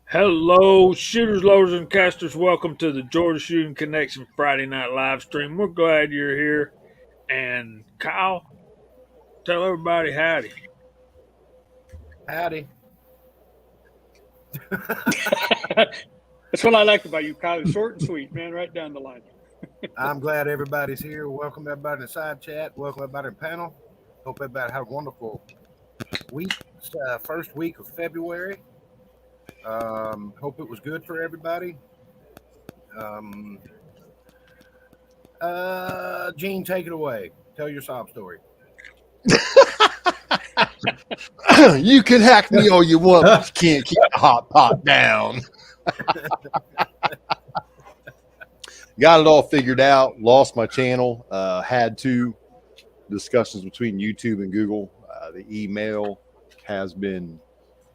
Hello, shooters, loaders, and casters. Welcome to the Georgia Shooting Connection Friday night live stream. We're glad you're here. And Kyle, tell everybody howdy. Howdy. That's what I like about you, Kyle. Short and sweet, man, right down the line. I'm glad everybody's here. Welcome everybody in the side chat. Welcome everybody in the panel. Hope everybody had a wonderful week. First week of February. Hope it was good for everybody. Gene, take it away. Tell your sob story. You can hack me all you want, but you can't keep the hot pot down. Got it all figured out. Lost my channel. Had two discussions between YouTube and Google. The email has been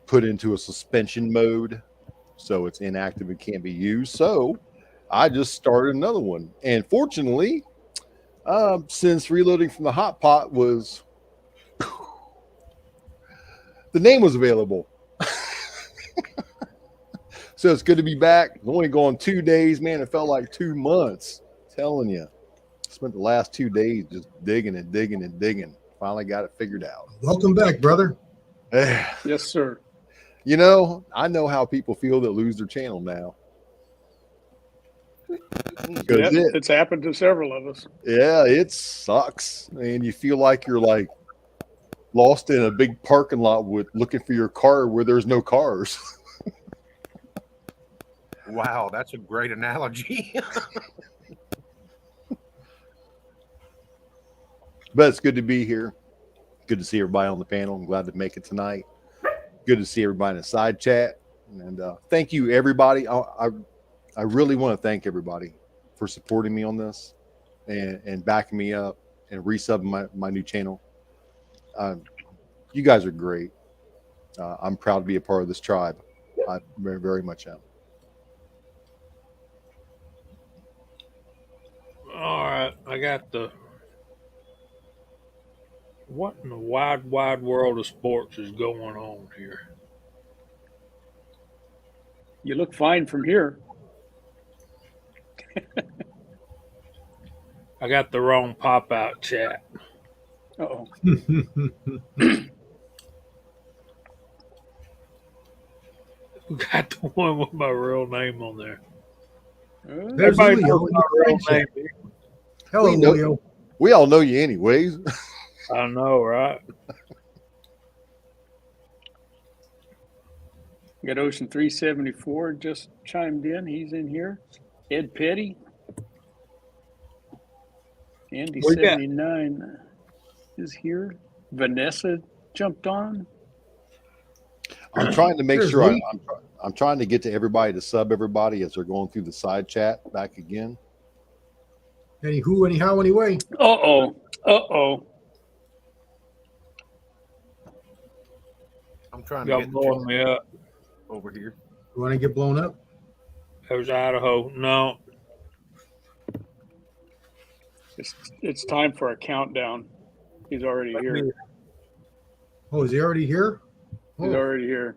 put into a suspension mode, so it's inactive and can't be used. So I just started another one. And fortunately, since reloading from the hot pot was the name was available. So it's good to be back. It's only gone 2 days, man. It felt like 2 months. I'm telling you. Spent the last 2 days just digging and digging and digging. Finally got it figured out. Welcome back, brother. Yes, sir. You know, I know how people feel that lose their channel now. It's happened to several of us. Yeah, it sucks. And you feel like you're like lost in a big parking lot with looking for your car where there's no cars. Wow, that's a great analogy. But it's good to be here. Good to see everybody on the panel. I'm glad to make it tonight. Good to see everybody in the side chat. And thank you, everybody. I really want to thank everybody for supporting me on this and backing me up and resubbing my new channel. You guys are great. I'm proud to be a part of this tribe. I very, very much am. All right, I got the. What in the wide world of sports is going on here? You look fine from here. I got the wrong pop out chat. Uh-oh. We got the one with my real name on there. There's Everybody Leo knows in my the real side name. chat. Hello, We know- Leo. We all know you anyways. I know, right? Got Ocean 374 just chimed in. He's in here. Ed Petty. Andy Where you at? 79 is here. Vanessa jumped on. I'm trying to make There's sure Lee. I'm trying to get to everybody to sub everybody as they're going through the side chat back again. Any who, any how, anyway. Uh-oh. Uh-oh. I'm trying to Y'all get the blowing chat me up. over here. You want to get blown up? There's Idaho. No. It's time for a countdown. He's already here. Oh, is he already here? He's Oh, already here.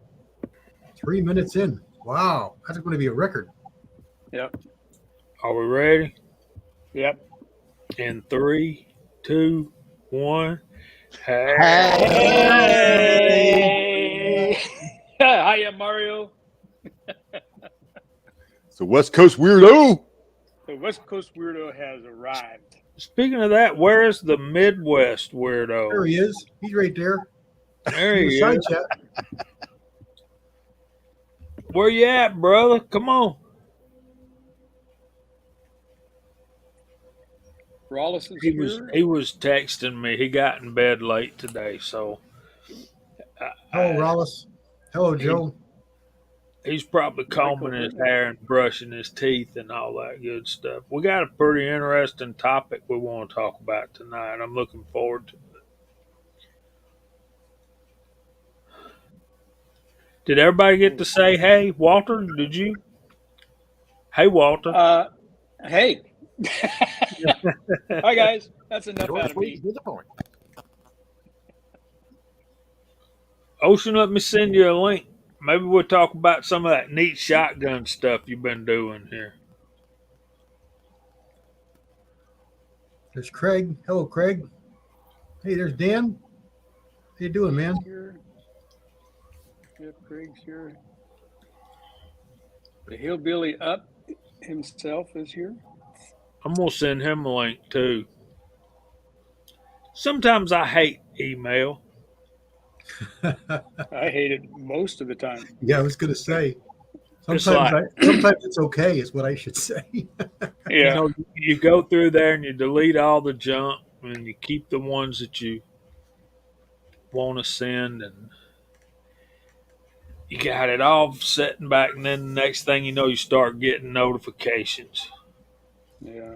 3 minutes in. Wow, that's going to be a record. Yep. Are we ready? Yep. In 3, 2, 1. Hey! Hiya, Mario. So West Coast weirdo. The West Coast Weirdo has arrived. Speaking of that, where is the Midwest There weirdo? he is. He's right there. There In he the side is. chat. Where you at, brother? Come on. Rollis is He was texting me. He got in bed late today, so Hello, Rollis. Hello, Joe. he's probably combing his hair and brushing his teeth and all that good stuff. We got a pretty interesting topic we want to talk about tonight. I'm looking forward to it. Did everybody get to say hey, Walter? Did you? Hey, Walter. Hey. Hi, guys. That's enough Short, out of sweet, me. to the point. Ocean, let me send you a link. maybe we'll talk about some of that neat shotgun stuff you've been doing here. There's Craig. Hello, Craig. Hey, there's Dan. How you doing, man? Here. Yep, Craig's here. The hillbilly up himself is here. I'm gonna send him a link too. Sometimes I hate email. I hate it most of the time. Yeah, I was gonna say. It's Sometimes like, sometimes it's okay, is what I should say. you Yeah. know, you go through there and you delete all the junk and you keep the ones that you want to send, and you got it all setting back, and then the next thing you know, you start getting notifications. Yeah.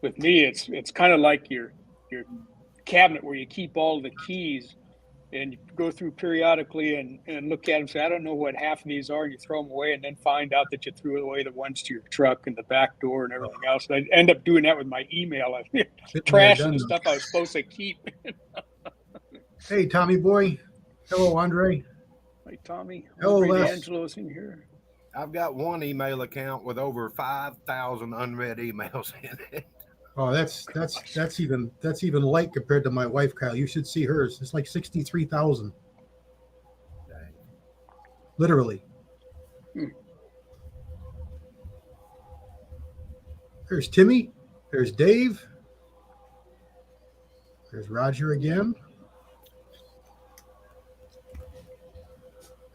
With me, it's kind of like your cabinet where you keep all the keys, and you go through periodically and look at them and say, I don't know what half of these are. And you throw them away and then find out that you threw away the ones to your truck and the back door and everything else. And I end up doing that with my email. I Been there, trashing done the that. stuff I was supposed to keep. Hey, Tommy boy. Hello, Andre. Hey, Tommy. Hello, Andre Les. D'Angelo's in here. I've got one email account with over 5,000 unread emails in it. Oh, that's even light compared to my wife, Kyle. You should see hers. It's like 63,000, literally. Hmm. There's Timmy. There's Dave. There's Roger again.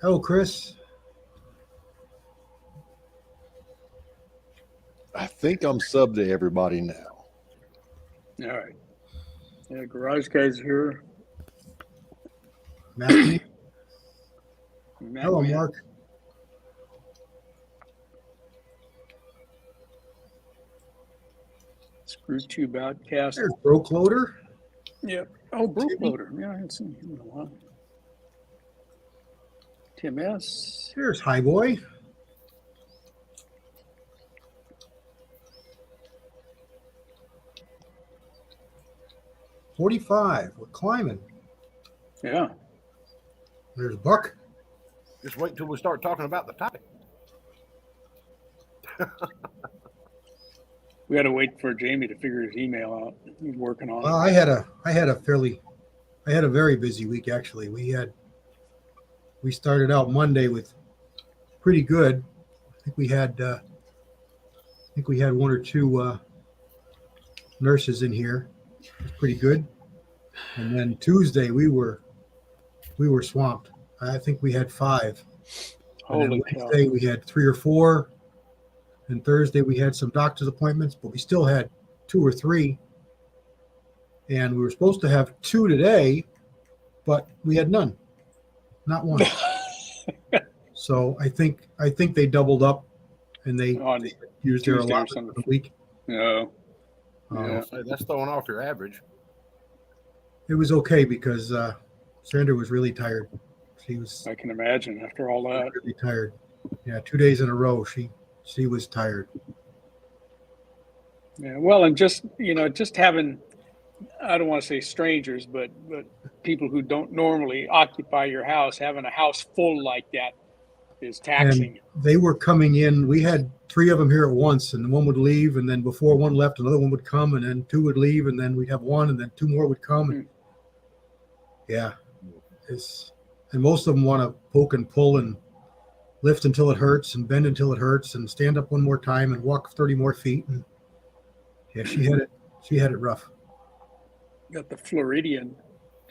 Hello, Chris. I think I'm sub to everybody now. All right. Yeah, garage guy's here. Matthew. Matt Hello, Mann. Mark. Screw Tube Outcast. There's Broke Loader. Yep. Oh, Broke Timmy. Loader. Yeah, I haven't seen him in a while. Tim S. There's High Boy. $45. We're climbing. Yeah. There's Buck. Just wait till we start talking about the topic. We got to wait for Jamie to figure his email out. He's working on it. I had a very busy week actually. We started out Monday with pretty good. I think we had one or two nurses in here. It was pretty good. And then Tuesday we were swamped. I think we had 5. And then Holy cow. Wednesday we had 3 or 4. And Thursday we had some doctor's appointments, but we still had 2 or 3. And we were supposed to have 2 today, but we had none. Not one. So I think they doubled up and they On used their Tuesday or allotment something. for the week. No. Yeah. Hey, that's throwing off your average. It was okay because Sandra was really tired. She was I can imagine after all that. really tired. Yeah, 2 days in a row she was tired. Yeah. Well, and just having, I don't want to say strangers, but people who don't normally occupy your house, having a house full like that is taxing. And they were coming in. We had 3 of them here at once, and one would leave, and then before one left, another one would come, and then 2 would leave, and then we'd have 1, and then 2 more would come. And yeah, and most of them want to poke and pull and lift until it hurts, and bend until it hurts, and stand up one more time, and walk 30 more feet. And yeah, she had it rough. Got the Floridian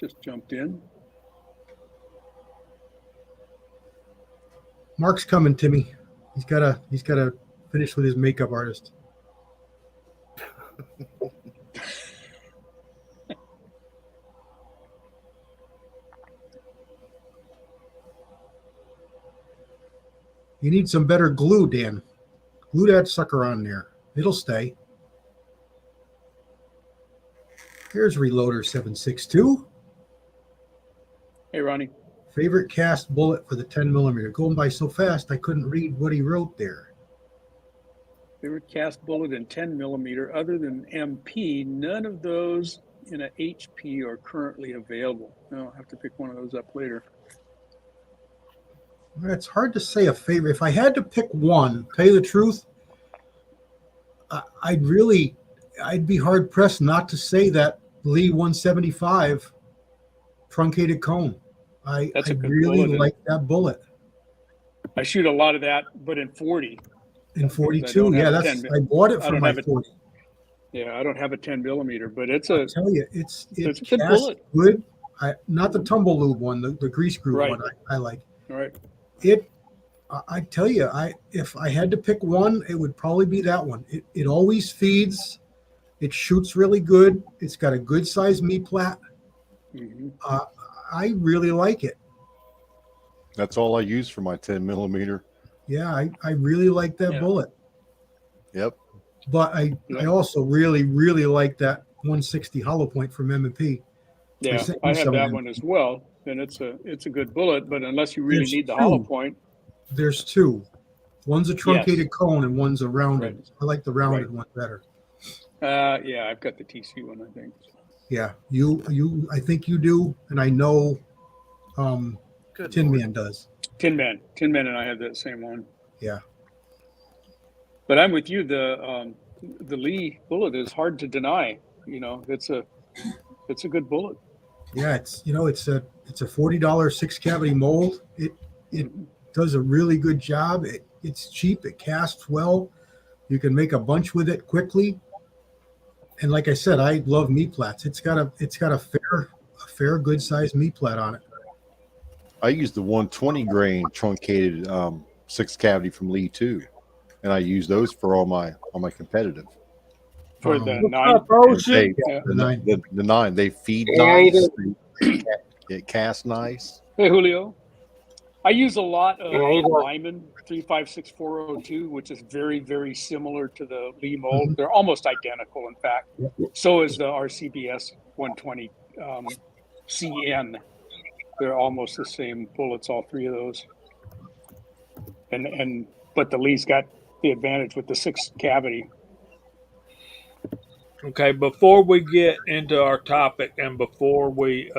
just jumped in. Mark's coming, Timmy. He's gotta finish with his makeup artist. You need some better glue, Dan. Glue that sucker on there. It'll stay. Here's Reloader 762. Hey, Ronnie. Favorite cast bullet for the 10 millimeter. Going by so fast, I couldn't read what he wrote there. Favorite cast bullet in 10 millimeter other than MP. None of those in a HP are currently available. No, I'll have to pick one of those up later. It's hard to say a favorite. If I had to pick one, tell you the truth, I'd be hard pressed not to say that Lee 175 truncated cone. That's I a good really bullet. like that bullet. I shoot a lot of that, but in 40. In I 42, don't have yeah, a 10. I bought it I for don't my have a 40. Yeah, I don't have a 10 millimeter, but it's I a tell you, it it's a good casts bullet. good. Not the tumble lube one, the grease groove Right. one. I like Right. it. I tell you, if I had to pick one, it would probably be that one. It always feeds. It shoots really good. It's got a good size meat plat. Mm-hmm. I really like it. That's all I use for my 10 millimeter. Yeah, I really like that Yeah. bullet. Yep. But I also really, really like that 160 hollow point from M&P. Yeah, I have that one as well, and it's a good bullet. But unless you really need the hollow point, there's two. One's a truncated cone and one's a rounded. Right. I like the rounded one better. Yeah, I've got the TC one, I think. Yeah, I think you do, and I know Tin Man does. Tin Man and I have that same one. Yeah. But I'm with you. The Lee bullet is hard to deny. You know, it's a good bullet. Yeah, it's a $40 6 cavity mold. It does a really good job. It's cheap. It casts well. You can make a bunch with it quickly. And like I said, I love meat plats. It's got a fair good sized meat plat on it. I use the 120 grain truncated 6 cavity from Lee too, and I use those for all my competitive. For the What's 9. up, Ocean? The 9. They feed nice. It casts nice. Hey, Julio. I use a lot of Lyman 356402, which is very, very similar to the Lee mold. Mm-hmm. They're almost identical, in fact. So is the RCBS 120 CN. They're almost the same bullets, all three of those. But the Lee's got the advantage with the 6 cavity. Okay, before we get into our topic and before we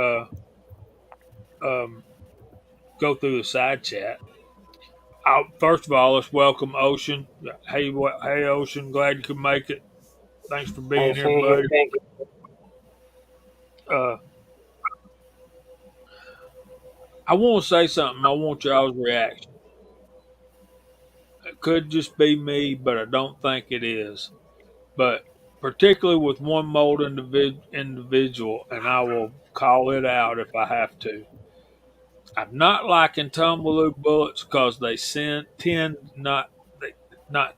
go through the side chat, first of all, let's welcome Ocean. Hey, Ocean, glad you could make it. Thanks for being here, buddy. Thank you. I want to say something. I want y'all's reaction. It could just be me, but I don't think it is. But particularly with one mold individual, and I will call it out if I have to. I'm not liking tumble bullets because they tend not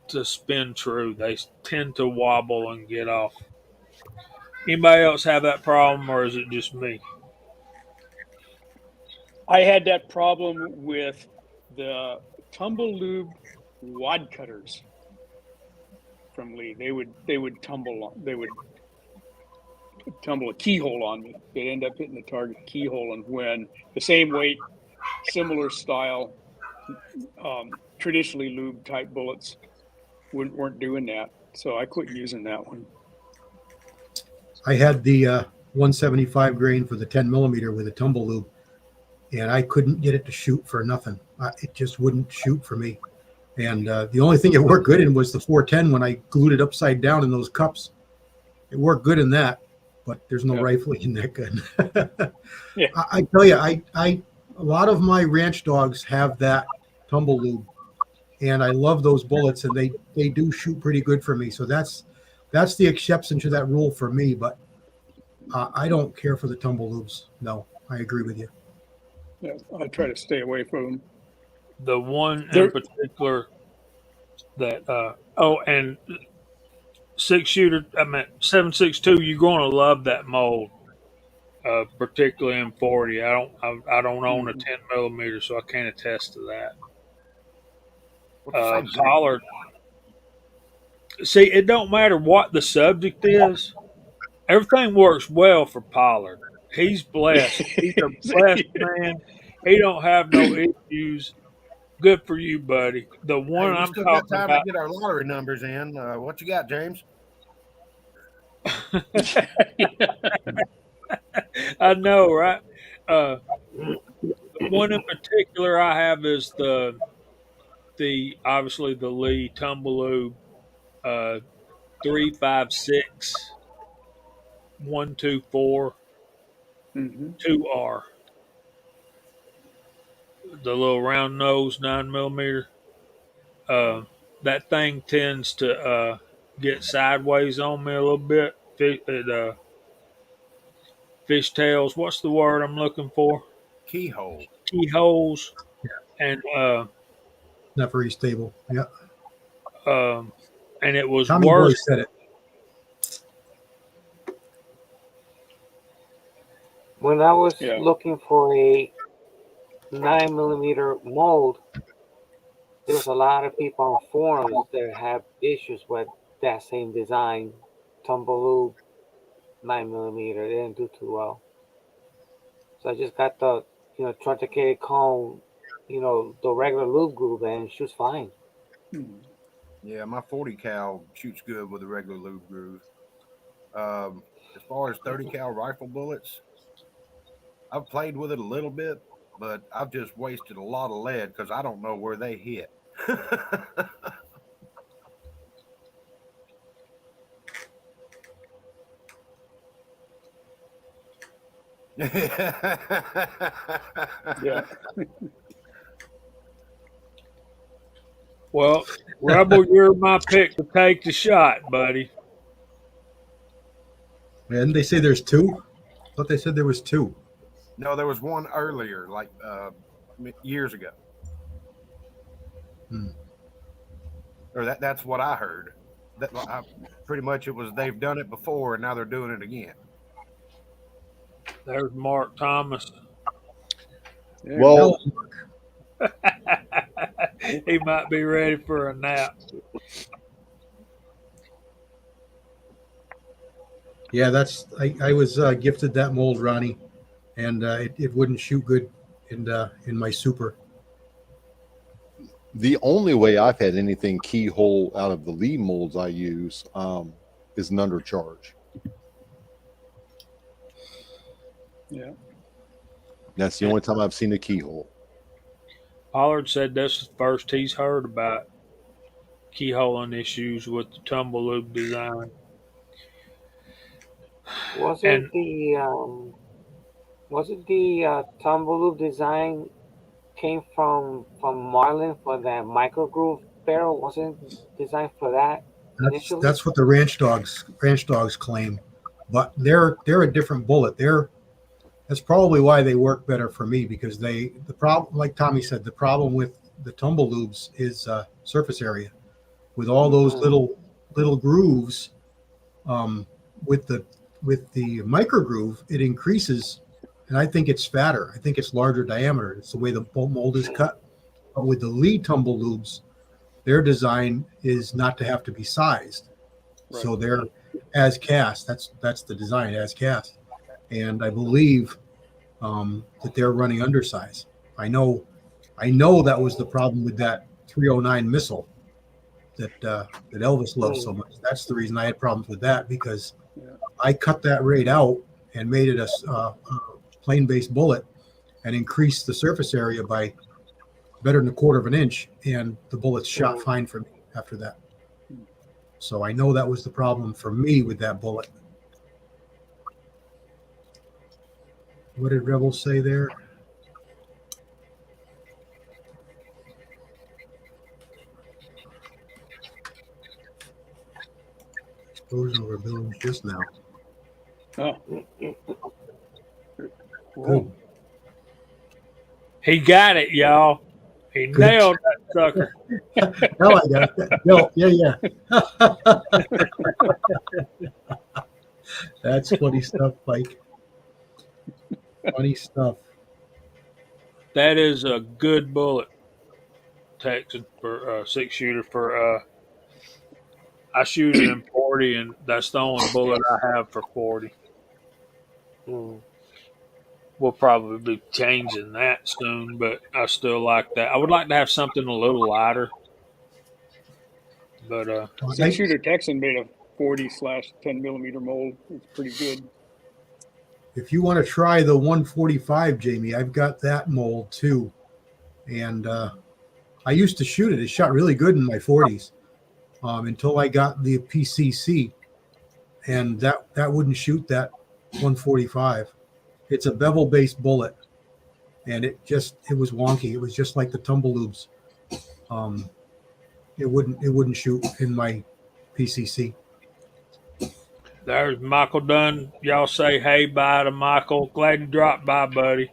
to spin true. They tend to wobble and get off. Anybody else have that problem, or is it just me? I had that problem with the tumble lube wad cutters from Lee. They would tumble a keyhole on me. They'd end up hitting the target keyhole, and when the same weight, similar style, traditionally lubed type bullets weren't doing that. So I quit using that one. I had the 175 grain for the 10 millimeter with a tumble lube, and I couldn't get it to shoot for nothing. It just wouldn't shoot for me. And the only thing it worked good in was the 410 when I glued it upside down in those cups. It worked good in that, but there's no rifling in that gun. Yeah. I tell you, a lot of my ranch dogs have that tumble lube, and I love those bullets, and they do shoot pretty good for me. So that's the exception to that rule for me. But I don't care for the tumble lubes. No, I agree with you. Yeah, I try to stay away from them. The one in particular that and 7.62, you're going to love that mold, particularly in 40. I don't own a 10 millimeter, so I can't attest to that. Pollard. See, it don't matter what the subject is. Everything works well for Pollard. He's blessed. He's a blessed man. He don't have no issues. Good for you, buddy. The one I'm still talking got time about. to get our lottery numbers in. What you got, James? I know, right? The One in particular I have is the obviously the Lee Tumbleweed 356 124 Mm-hmm. 2R. The little round nose 9 millimeter. Uh, that thing tends to get sideways on me a little bit. Fish tails. What's the word I'm looking for? Keyhole. Keyholes and Not very stable. Yeah. um, and it was Tommy Boy worse. said it. When I was Yeah. looking for a 9 millimeter mold, there was a lot of people on forums that have issues with that same design, Tumbleweed 9 millimeter. They didn't do too well. So I just got the truncated cone, the regular loop groove, and she was fine. Mm. Yeah, my 40 cal shoots good with a regular loop groove. As far as 30 cal rifle bullets, I've played with it a little bit, but I've just wasted a lot of lead because I don't know where they hit. Yeah. Well, Rebel, you're my pick to take the shot, buddy. And they say there's two. I thought they said there was two. No, there was one earlier, like years ago. Hmm. Or that's what I heard. Pretty much it was they've done it before and now they're doing it again. There's Mark Thomas. Yeah. Well, He might be ready for a nap. Yeah, I was gifted that mold, Ronnie, and it wouldn't shoot good in my super. the only way I've had anything keyhole out of the Lee molds I use is an undercharge. Yeah. That's the only time I've seen a keyhole. Pollard said this is the first he's heard about keyholing issues with the tumble loop design. Wasn't And the Tumbleweed design came from Marlin for that micro groove barrel? Wasn't designed for that initially? That's what the ranch dogs claim, but they're a different bullet. That's probably why they work better for me, because the problem, like Tommy said, the problem with the tumble lubes is surface area. With all those Mhm. little grooves, um, with the micro groove, it increases, and I think it's fatter. I think it's larger diameter. It's the way the mold is cut. But with the Lee tumble lubes, their design is not to have to be sized, Right. so they're as cast. That's the design, as cast, and I believe that they're running undersize. I know that was the problem with that 309 missile that Elvis loves so Mm. much. That's the reason I had problems with that, because Yeah. I cut that rate out and made it a plane-based bullet and increased the surface area by better than a quarter of an inch, and the bullets shot Mm. fine for me after that. So I know that was the problem for me with that bullet. What did Rebel say there? Explosion over buildings just now. Oh, Mm. cool. Good. he got it, y'all. He Good. nailed that sucker. Now I got it. No, yeah. That's funny stuff, Mike. Funny stuff. That is a good bullet, Texan, for 6 shooter. I shoot it in 40, and that's the only bullet I have for 40. Mm. We'll probably be changing that soon, but I still like that. I would like to have something a little lighter, but 6 shooter Texan made a 40/10 millimeter mold. It's pretty good. if you want to try the 145, Jamie, I've got that mold too. And I used to shoot it. It shot really good in my 40s until I got the PCC, and that wouldn't shoot that 145. It's a bevel-based bullet, and it was wonky. It was just like the tumble lubes. It wouldn't shoot in my PCC. There's Michael Dunn. Y'all say hey bye to Michael. Glad you dropped by, buddy.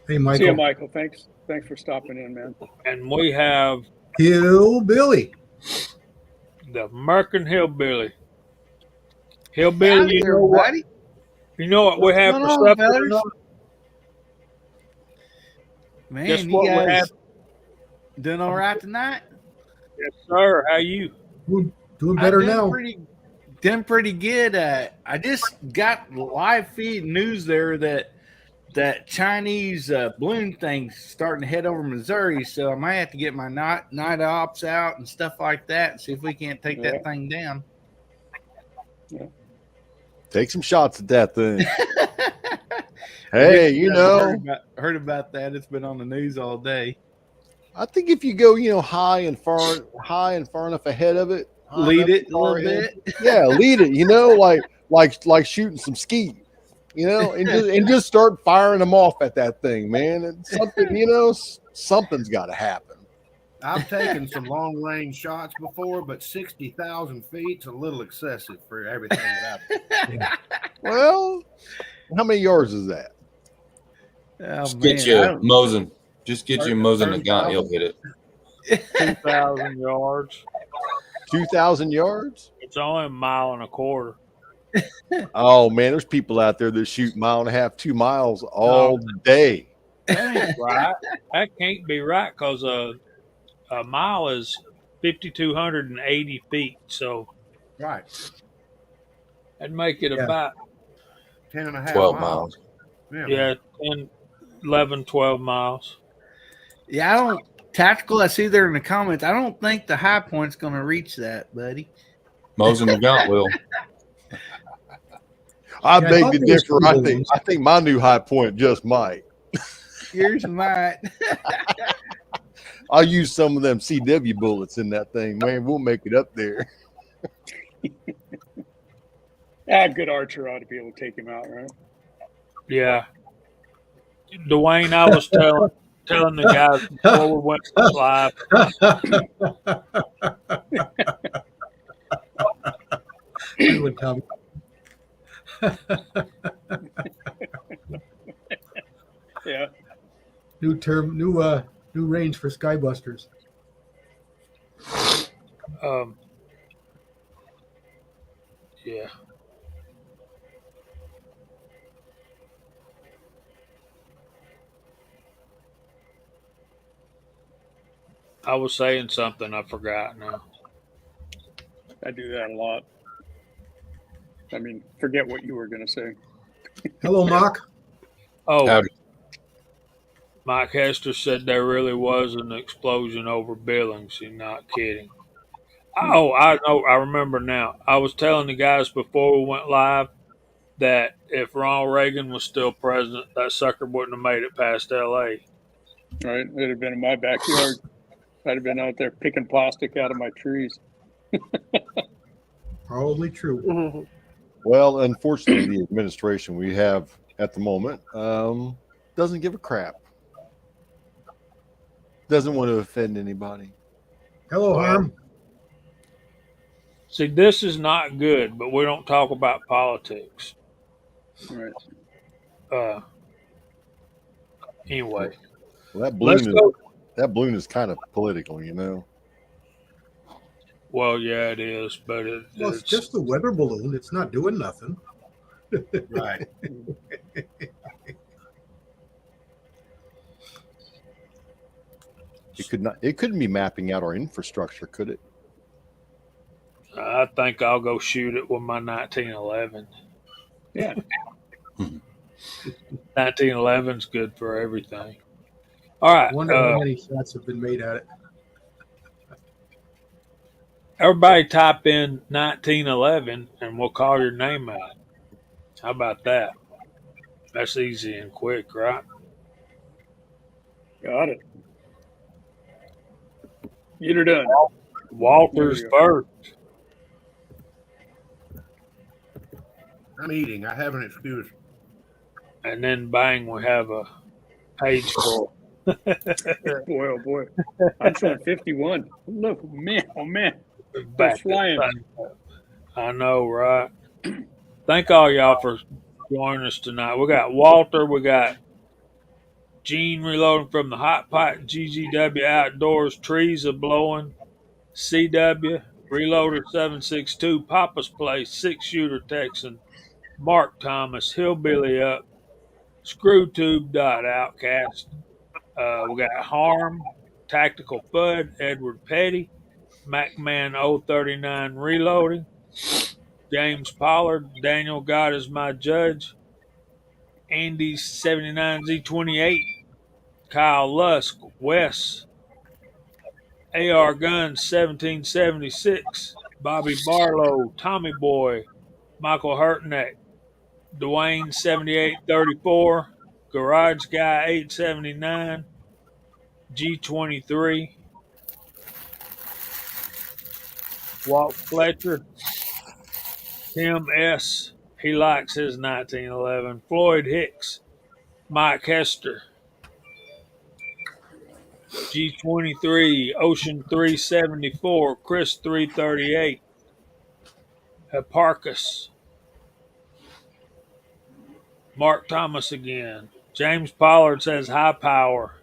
Hey, Michael. See you, Michael. Thanks for stopping in, man. And we have Hillbilly. the American Hillbilly. Hillbilly, Howdy, everybody. You know what we What's have going for on, supper fellas? tonight? Man, Guess you what we guys have? doing all right tonight? Yes, sir. How you? Doing better I'm now. Doing pretty good. I just got live feed news there that Chinese balloon thing's starting to head over Missouri, so I might have to get my night ops out and stuff like that and see if we can't take that thing down. Take some shots at that thing. Hey, heard about that. It's been on the news all day. I think if you go, high and far enough ahead of it, Lead it a little bit. Yeah, lead it. Like shooting some skeet, and just start firing them off at that thing, man. And something, something's got to happen. I've taken some long range shots before, but 60,000 feet's a little excessive for everything that I've done. Well, how many yards is that? Oh, Just man, get you Mosin. Just get you Mosin and gun. You'll hit it. 2,000 yards. 2,000 yards? It's only a mile and a quarter. Oh man, there's people out there that shoot 1.5 miles, 2 miles all day. That ain't right. That can't be right because a mile is 5,280 feet. So Right. that'd make it about 10 and a half 12 miles. miles. yeah 10, 11, 12 miles. Yeah, I don't. Tactical, I see there in the comments. I don't think the high point's going to reach that, buddy. Mosin the gun will. I Yeah, I beg thought to there was differ. two balloons. I think my new high point just might. Yours might. I'll use some of them CW bullets in that thing, man. We'll make it up there. A good archer ought to be able to take him out, right? Yeah. Dwayne, I was telling the guys before we went live. Good one, Tommy. Yeah. New range for Skybusters. Yeah. I was saying something I forgot now. I do that a lot. I mean, forget what you were going to say. Hello, Mock. Oh, Howdy. Mike Hester said there really was an explosion over Billings. You're not kidding. Oh, I know. I remember now. I was telling the guys before we went live that if Ronald Reagan was still president, that sucker wouldn't have made it past L.A. Right? It'd have been in my backyard. I'd have been out there picking plastic out of my trees. Probably true. Well, unfortunately, the administration we have at the moment doesn't give a crap. Doesn't want to offend anybody. Hello, Harm. See, this is not good, but we don't talk about politics. Right. Anyway, Well, that let's balloon go. that balloon is kind of political, you know. Well, yeah, it is, but Well, it's just a weather balloon. It's not doing nothing. Right. It could not. It couldn't be mapping out our infrastructure, could it? I think I'll go shoot it with my 1911. Yeah. 1911's good for everything. All right. I wonder how many shots have been made at it. Everybody type in 1911 and we'll call your name out. How about that? That's easy and quick, right? Got it. Get her done. Walter's There we go. first. I'm eating. I have an excuse. And then bang, we have a page full. Boy, oh boy. I'm showing 51. Look, man, oh man. They're Back to flying. I know, right? Thank all y'all for joining us tonight. We got Walter, we got Gene reloading from the hot pot, GGW Outdoors, trees are blowing, CW, Reloader 762, Papa's Place, 6-shooter Texan, Mark Thomas, Hillbilly Up, Screwtube Outcast. We got Harm, Tactical Bud, Edward Petty, MacMan 039 Reloading, James Pollard, Daniel God is my judge, Andy 79Z28, Kyle Lusk, Wes, AR Guns 1776, Bobby Barlow, Tommy Boy, Michael Hurtneck, Dwayne 7834, Garage Guy 879, G23, Walt Fletcher, Tim S. He likes his 1911, Floyd Hicks, Mike Hester, G23, Ocean 374, Chris 338, Hipparchus, Mark Thomas again. James Pollard says high power.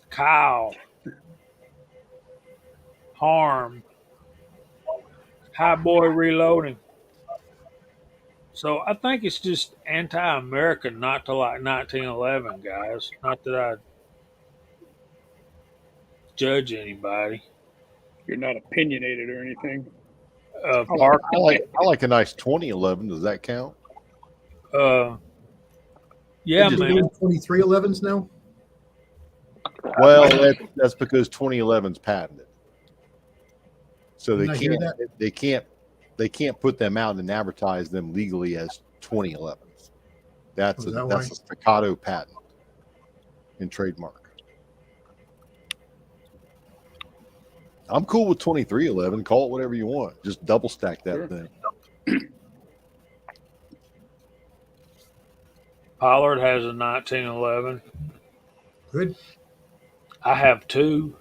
Kyle, Harm, High Boy Reloading. So I think it's just anti-American not to like 1911, guys. Not that I judge anybody. You're not opinionated or anything. Park, I like a nice 2011. Does that count? Yeah, They just man. doing 2311s now. Well, that's because 2011's patented, so Didn't I hear that? they can't put them out and advertise them legally as 2011s. That's Oh, is that that's why? a staccato patent and trademark. I'm cool with 2311. Call it whatever you want. Just double stack that Sure. thing. Pollard has a 1911. Good. I have two.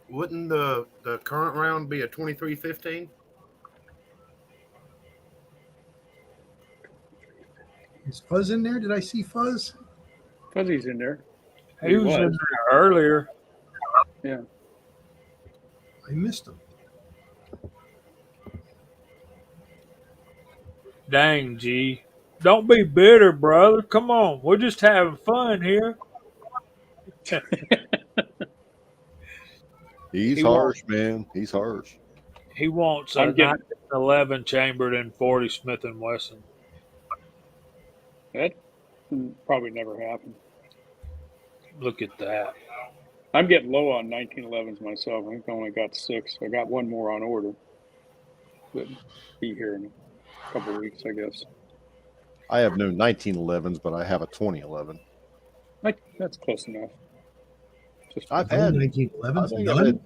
Wouldn't the current round be a 2315? Is Fuzz in there? Did I see Fuzz? Fuzzy's in there. He was in there earlier. Yeah. I missed him. Dang, G. Don't be bitter, brother. Come on. We're just having fun here. He's He harsh, man. He's harsh. He wants a I'm getting- 1911 chambered in 40 Smith & Wesson. That probably never happened. Look at that. I'm getting low on 1911s myself. I think I only got 6. I got one more on order. But be here in a couple of weeks, I guess. I have no 1911s, but I have a 2011. That's close enough. Just I've Oh, had 1911s. I think None.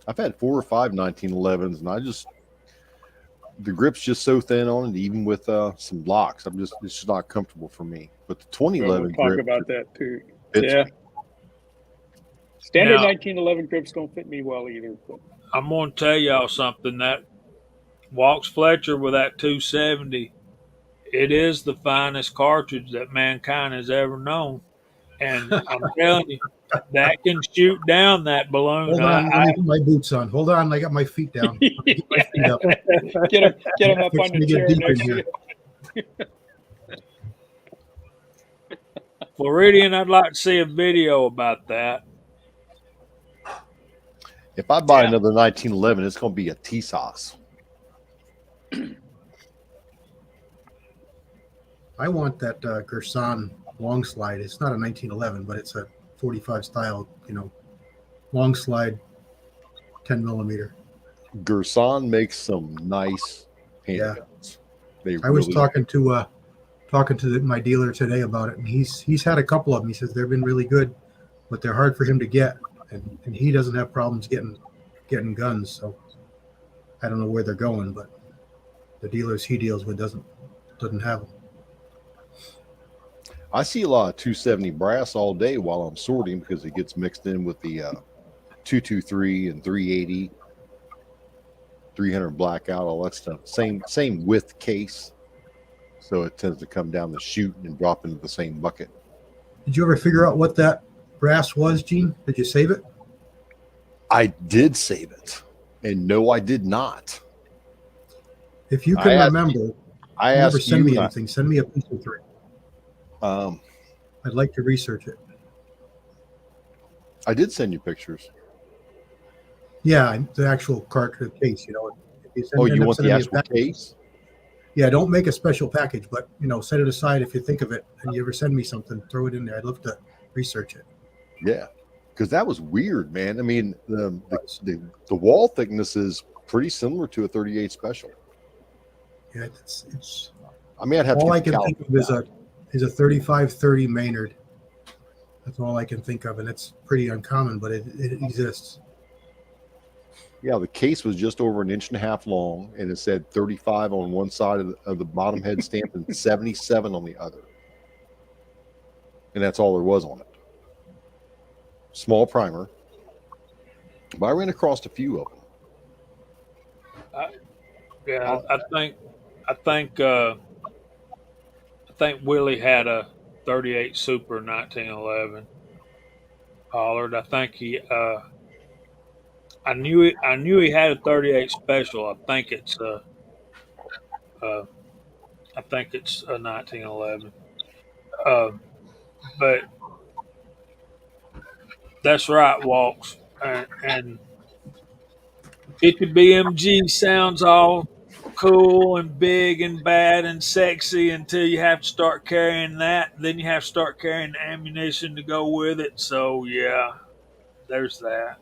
I've had 4 or 5 1911s, and the grip's just so thin on it, even with some locks. It's just not comfortable for me. But the 2011 we'll talk grip about that too. fits Yeah. me. Standard Now- 1911 grips don't fit me well either. But I'm going to tell y'all something. That Walks Fletcher with that 270, it is the finest cartridge that mankind has ever known. And I'm telling you, that can shoot down that balloon. Hold on. Let me put my boots on. Hold on. I got my feet down. Get my feet up. get him up Fix on the me to chair get deep in next to here. you. Floridian, I'd like to see a video about that. If I buy Yeah. another 1911, it's going to be a T-sauce. I want that Gerson long slide. It's not a 1911, but it's a 45 style, long slide, 10 millimeter. Gerson makes some nice handguns. They I was really- talking to talking to my dealer today about it, and he's had a couple of them. He says they've been really good, but they're hard for him to get, and he doesn't have problems getting guns. So I don't know where they're going, but the dealers he deals with doesn't have them. I see a lot of 270 brass all day while I'm sorting because it gets mixed in with the 223 and 380, 300 blackout, all that stuff. Same width case, so it tends to come down the chute and drop into the same bucket. Did you ever figure out what that brass was, Gene? Did you save it? I did save it, and no, I did not. If you can remember, I never asked send you. me anything. Send me a piece of three. I'd like to research it. I did send you pictures. Yeah, the actual cartridge case. You know. If you You want the actual case? Yeah, don't make a special package, but set it aside if you think of it, and you ever send me something, throw it in there. I'd love to research it. Yeah, because that was weird, man. I mean, the wall thickness is pretty similar to a 38 special. Yeah, it's. I mean, I'd have all to I can think of is a 3530 Maynard. That's all I can think of, and it's pretty uncommon, but it exists. Yeah, the case was just over 1.5 inches long, and it said 35 on one side of the bottom head stamp and 77 on the other. And that's all there was on it. Small primer. But I ran across a few of them. I think Willie had a 38 Super 1911 Pollard. I think I knew he had a 38 Special. I think it's a 1911. But that's right, Walks. And 50 BMG sounds all cool and big and bad and sexy until you have to start carrying that. Then you have to start carrying ammunition to go with it. So, yeah, there's that.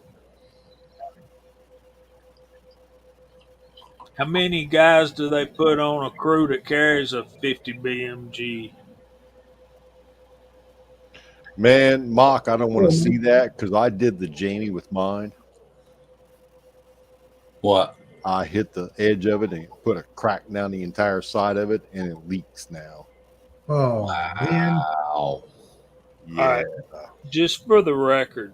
How many guys do they put on a crew that carries a 50 BMG? Man, Mock, I don't want to see that because I did the Jamie with mine. What? I hit the edge of it and put a crack down the entire side of it, and it leaks now. Oh, man. Wow. Yeah. All right. Just for the record,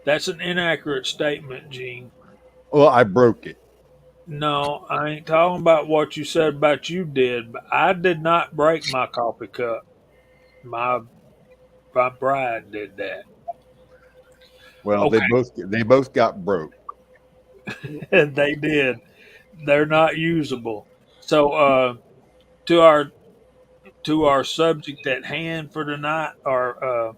that's an inaccurate statement, Gene. Well, I broke it. No, I ain't talking about what you said about you did, but I did not break my coffee cup. My bride did that. Well, Okay. they both got broke. They did. They're not usable. So to our subject at hand for tonight, our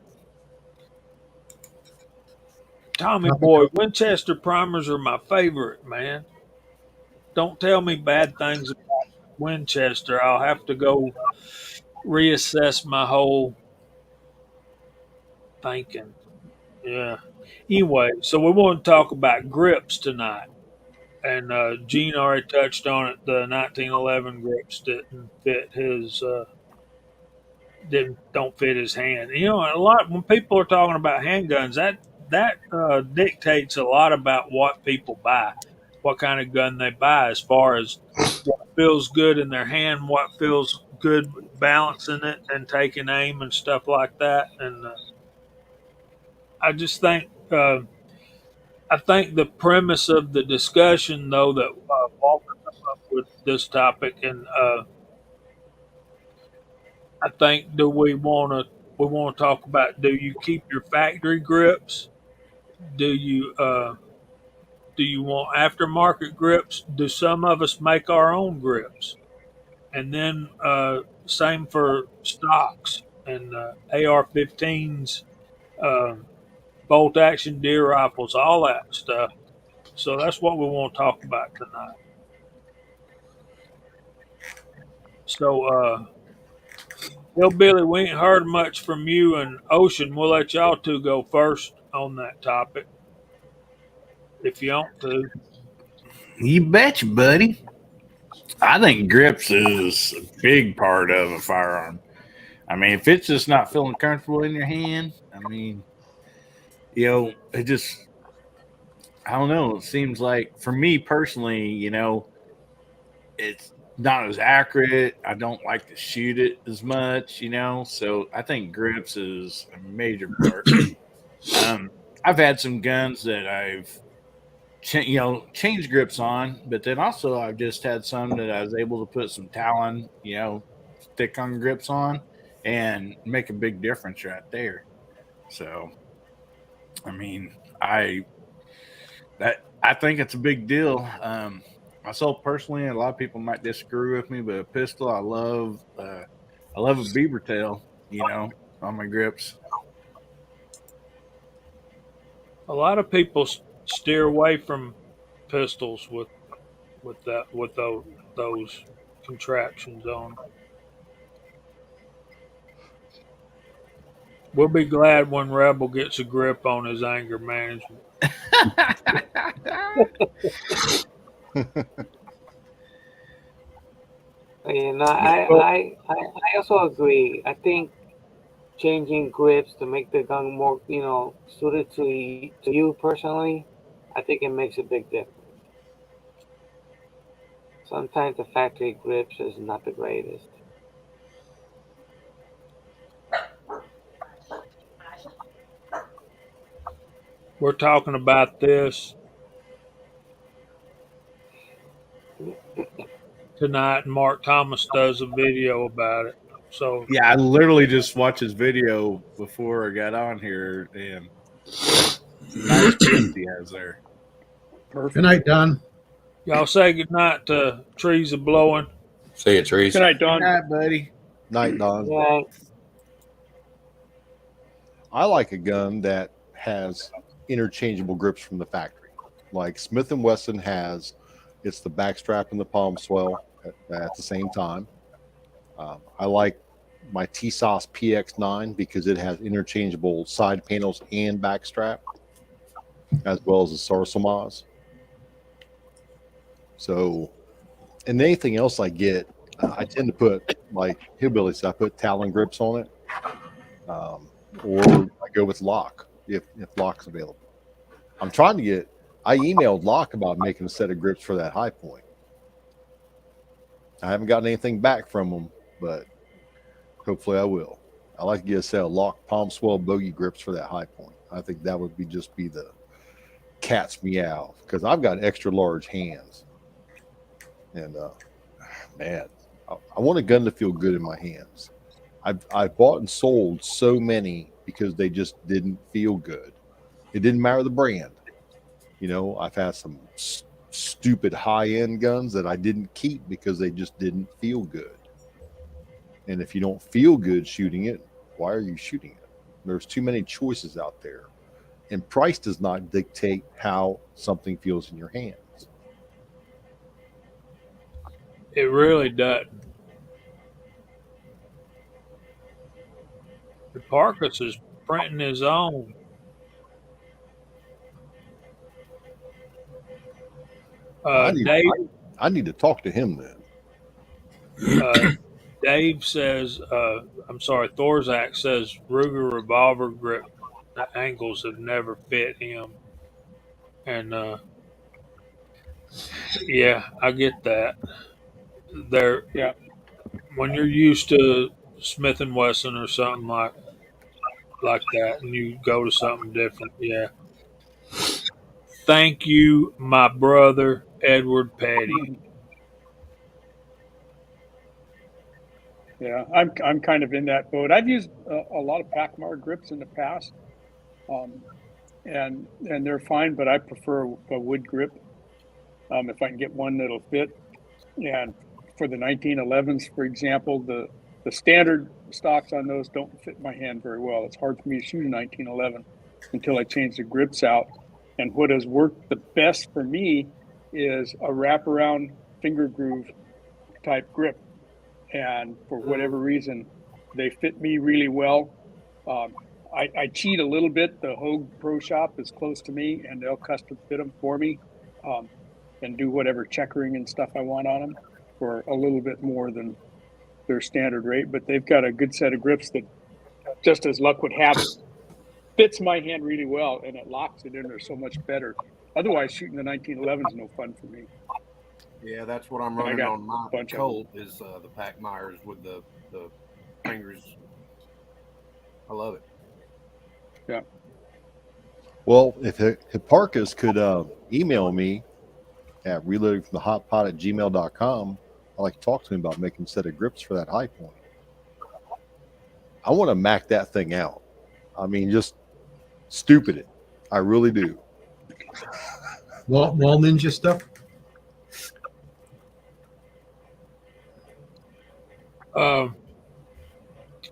Tommy boy, Winchester primers are my favorite, man. Don't tell me bad things about Winchester. I'll have to go reassess my whole thinking. Yeah. Anyway, so we want to talk about grips tonight. And Gene already touched on it. The 1911 grips didn't fit his don't fit his hand. A lot when people are talking about handguns, that dictates a lot about what people buy, what kind of gun they buy, as far as what feels good in their hand, what feels good balancing it and taking aim and stuff like that. And I just think. I think the premise of the discussion, though, that Walter come up with this topic, and I think we want to talk about: do you keep your factory grips? Do you want aftermarket grips? Do some of us make our own grips? And then same for stocks and AR-15s, bolt action deer rifles, all that stuff. So that's what we want to talk about tonight. So, Billy, we ain't heard much from you and Ocean. We'll let y'all two go first on that topic, if you want to. You betcha, buddy. I think grips is a big part of a firearm. I mean, if it's just not feeling comfortable in your hand, I mean, it just, I don't know. It seems like for me personally, it's not as accurate. I don't like to shoot it as much, So I think grips is a major part. I've had some guns that I've changed grips on, but then also I've just had some that I was able to put some Talon, stick on grips on, and make a big difference right there. So, I mean, I think it's a big deal. Myself personally, a lot of people might disagree with me, but a pistol, I love a beaver tail, on my grips. A lot of people steer away from pistols with those contraptions on. We'll be glad when Rebel gets a grip on his anger management. I also agree. I think changing grips to make the gun more, suited to you personally, I think it makes a big difference. Sometimes the factory grips is not the greatest. We're talking about this tonight, and Mark Thomas does a video about it. So Yeah, I literally just watched his video before I got on here, and nice grips he has there. Good night, Don. y'all say goodnight to trees are blowing. Say it, Trace. Good night, Don. Good night, buddy. Night, Don. Yeah, I like a gun that has interchangeable grips from the factory. Like Smith & Wesson has, it's the backstrap and the palm swell at the same time. I like my TSOS PX9 because it has interchangeable side panels and backstrap, as well as the Sarsamaz. So, and anything else I get, I tend to put, like Hillbilly said, I put Talon grips on it. Or I go with Lock if Lock's available. I emailed Lock about making a set of grips for that high point. I haven't gotten anything back from them, but hopefully I will. I like to get a set of Lock palm swell bogey grips for that high point. I think that would be the cat's meow because I've got extra large hands. And man, I want a gun to feel good in my hands. I've bought and sold so many because they just didn't feel good. It didn't matter the brand. I've had some stupid high-end guns that I didn't keep because they just didn't feel good. And if you don't feel good shooting it, why are you shooting it? There's too many choices out there. And price does not dictate how something feels in your hands. It really doesn't. Parkus is printing his own. I Dave, need to talk to him then. Dave says, I'm sorry, Thorzak says Ruger revolver grip angles have never fit him. And yeah, I get that. Yeah. When you're used to Smith and Wesson or something like that, and you go to something different, yeah. Thank you, my brother Edward Petty. Yeah, I'm kind of in that boat. I've used a lot of Pacmar grips in the past, and they're fine, but I prefer a wood grip if I can get one that'll fit. And for the 1911s, for example, the standard stocks on those don't fit my hand very well. It's hard for me to shoot a 1911 until I change the grips out. And what has worked the best for me is a wraparound finger groove type grip. And for whatever reason, they fit me really well. I cheat a little bit. The Hogue Pro Shop is close to me, and they'll custom fit them for me and do whatever checkering and stuff I want on them. for a little bit more than their standard rate, but they've got a good set of grips that, just as luck would have it, fits my hand really well, and it locks it in there so much better. Otherwise, shooting the 1911 is no fun for me. Yeah, that's what I'm And I running got on my a bunch of Colt is the Pac Myers with the fingers. I love it. Yeah. Well, if Hipparchus could email me at reloadingfromthehotpot@gmail.com, I'd like to talk to him about making a set of grips for that high point. I want to mac that thing out. I mean, just stupid it. I really do. Wall Ninja stuff.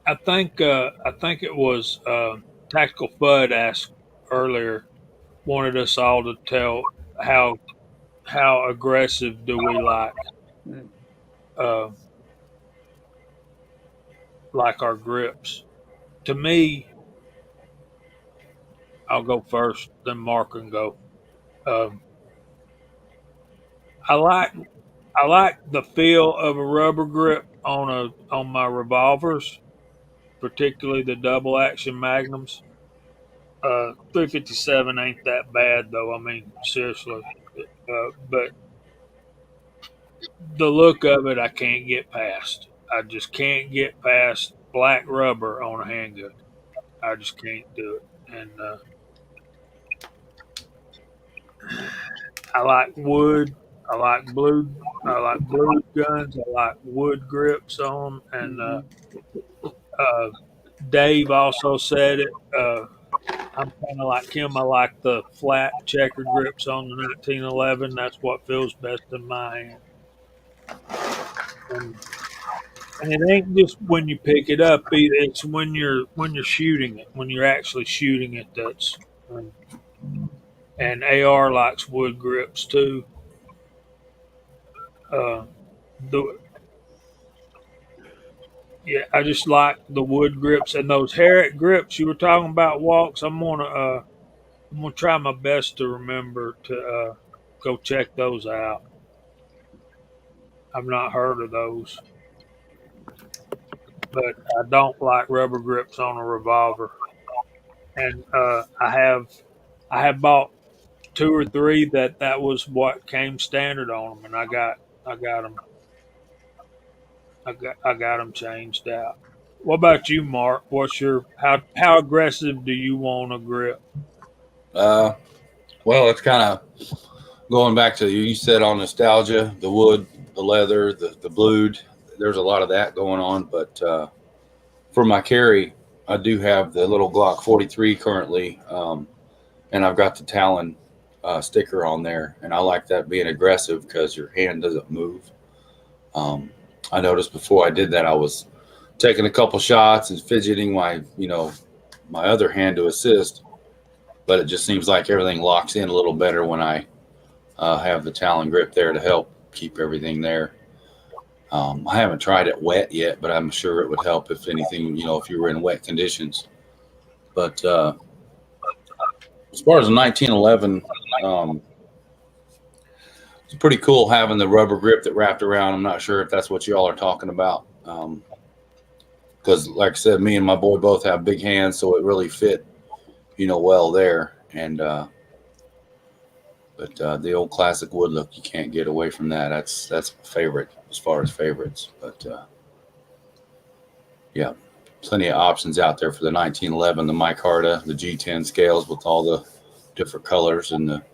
I think it was Tactical Fudd asked earlier, wanted us all to tell how aggressive do we Mm. uh, like our grips. To me, I'll go first, then Mark can go. Um, I like the feel of a rubber grip on my revolvers, particularly the double action magnums. 357 ain't that bad though. I mean, seriously, but the look of it, I can't get past. I just can't get past black rubber on a handgun. I just can't do it. And I like wood. I like blue. I like blue guns. I like wood grips on them. And uh, Dave also said it. I'm kind of like him. I like the flat checker grips on the 1911. That's what feels best in my hand. And it ain't just when you pick it up either. It's when you're shooting it. When you're actually shooting it, that's. And AR likes wood grips too. Uh, the Yeah, I just like the wood grips and those Herrick grips you were talking about, Walks. I'm gonna try my best to remember to go check those out. I've not heard of those, but I don't like rubber grips on a revolver. And I have bought two or three that was what came standard on them, and I got them I got them changed out. What about you, Mark? What's your how aggressive do you want a grip? Well, it's kind of going back to you said on nostalgia, the wood, the leather, the blued. There's a lot of that going on, but for my carry, I do have the little Glock 43 currently, and I've got the Talon sticker on there, and I like that being aggressive because your hand doesn't move. I noticed before I did that, I was taking a couple shots and fidgeting my other hand to assist, but it just seems like everything locks in a little better when I have the Talon grip there to help keep everything there. I haven't tried it wet yet, but I'm sure it would help if anything, if you were in wet conditions. But as far as the 1911, it's pretty cool having the rubber grip that wrapped around. I'm not sure if that's what y'all are talking about. Because like I said, me and my boy both have big hands, so it really fit, well there. And but the old classic wood look, you can't get away from that. That's my favorite as far as favorites. But yeah, plenty of options out there for the 1911, the micarta, the G10 scales with all the different colors and the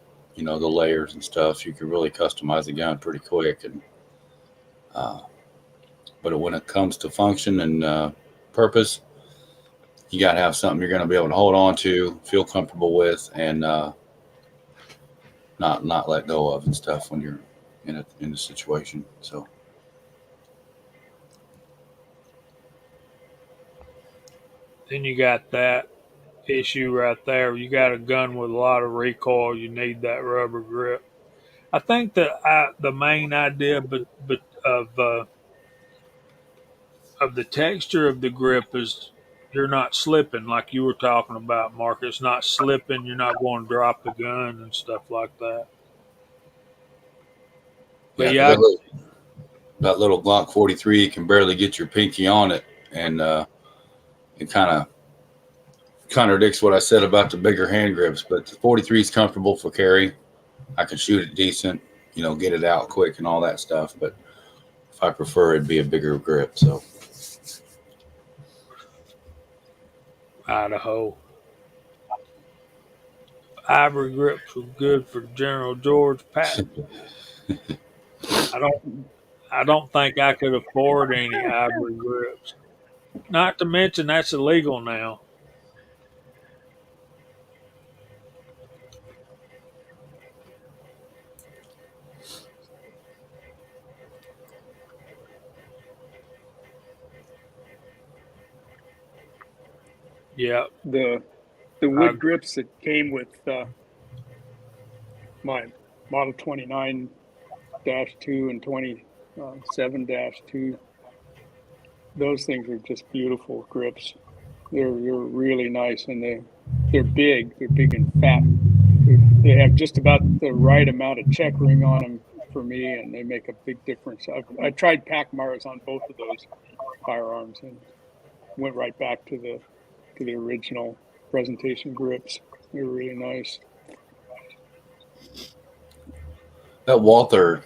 the layers and stuff. You can really customize the gun pretty quick. And but when it comes to function and purpose, you got to have something you're going to be able to hold on to, feel comfortable with, and not let go of and stuff when you're in a situation. So Then you got that issue right there. You got a gun with a lot of recoil. You need that rubber grip. I think the main idea, but of the texture of the grip is you're not slipping like you were talking about, Mark. It's not slipping. You're not going to drop the gun and stuff like that. But yeah, yeah, that little Glock 43, you can barely get your pinky on it, and it kind of contradicts what I said about the bigger hand grips. But the 43 is comfortable for carry. I can shoot it decent, get it out quick and all that stuff. But if I prefer, it'd be a bigger grip. So Idaho. Ivory grips were good for General George Patton. I don't think I could afford any ivory grips. Not to mention that's illegal now. Yeah, The wood grips that came with my Model 29-2 and 27-2. Those things are just beautiful grips. They're really nice, and they're big. They're big and fat. They have just about the right amount of checkering on them for me, and they make a big difference. I tried Pacmars on both of those firearms and went right back to the original presentation grips. They're really nice. that Walther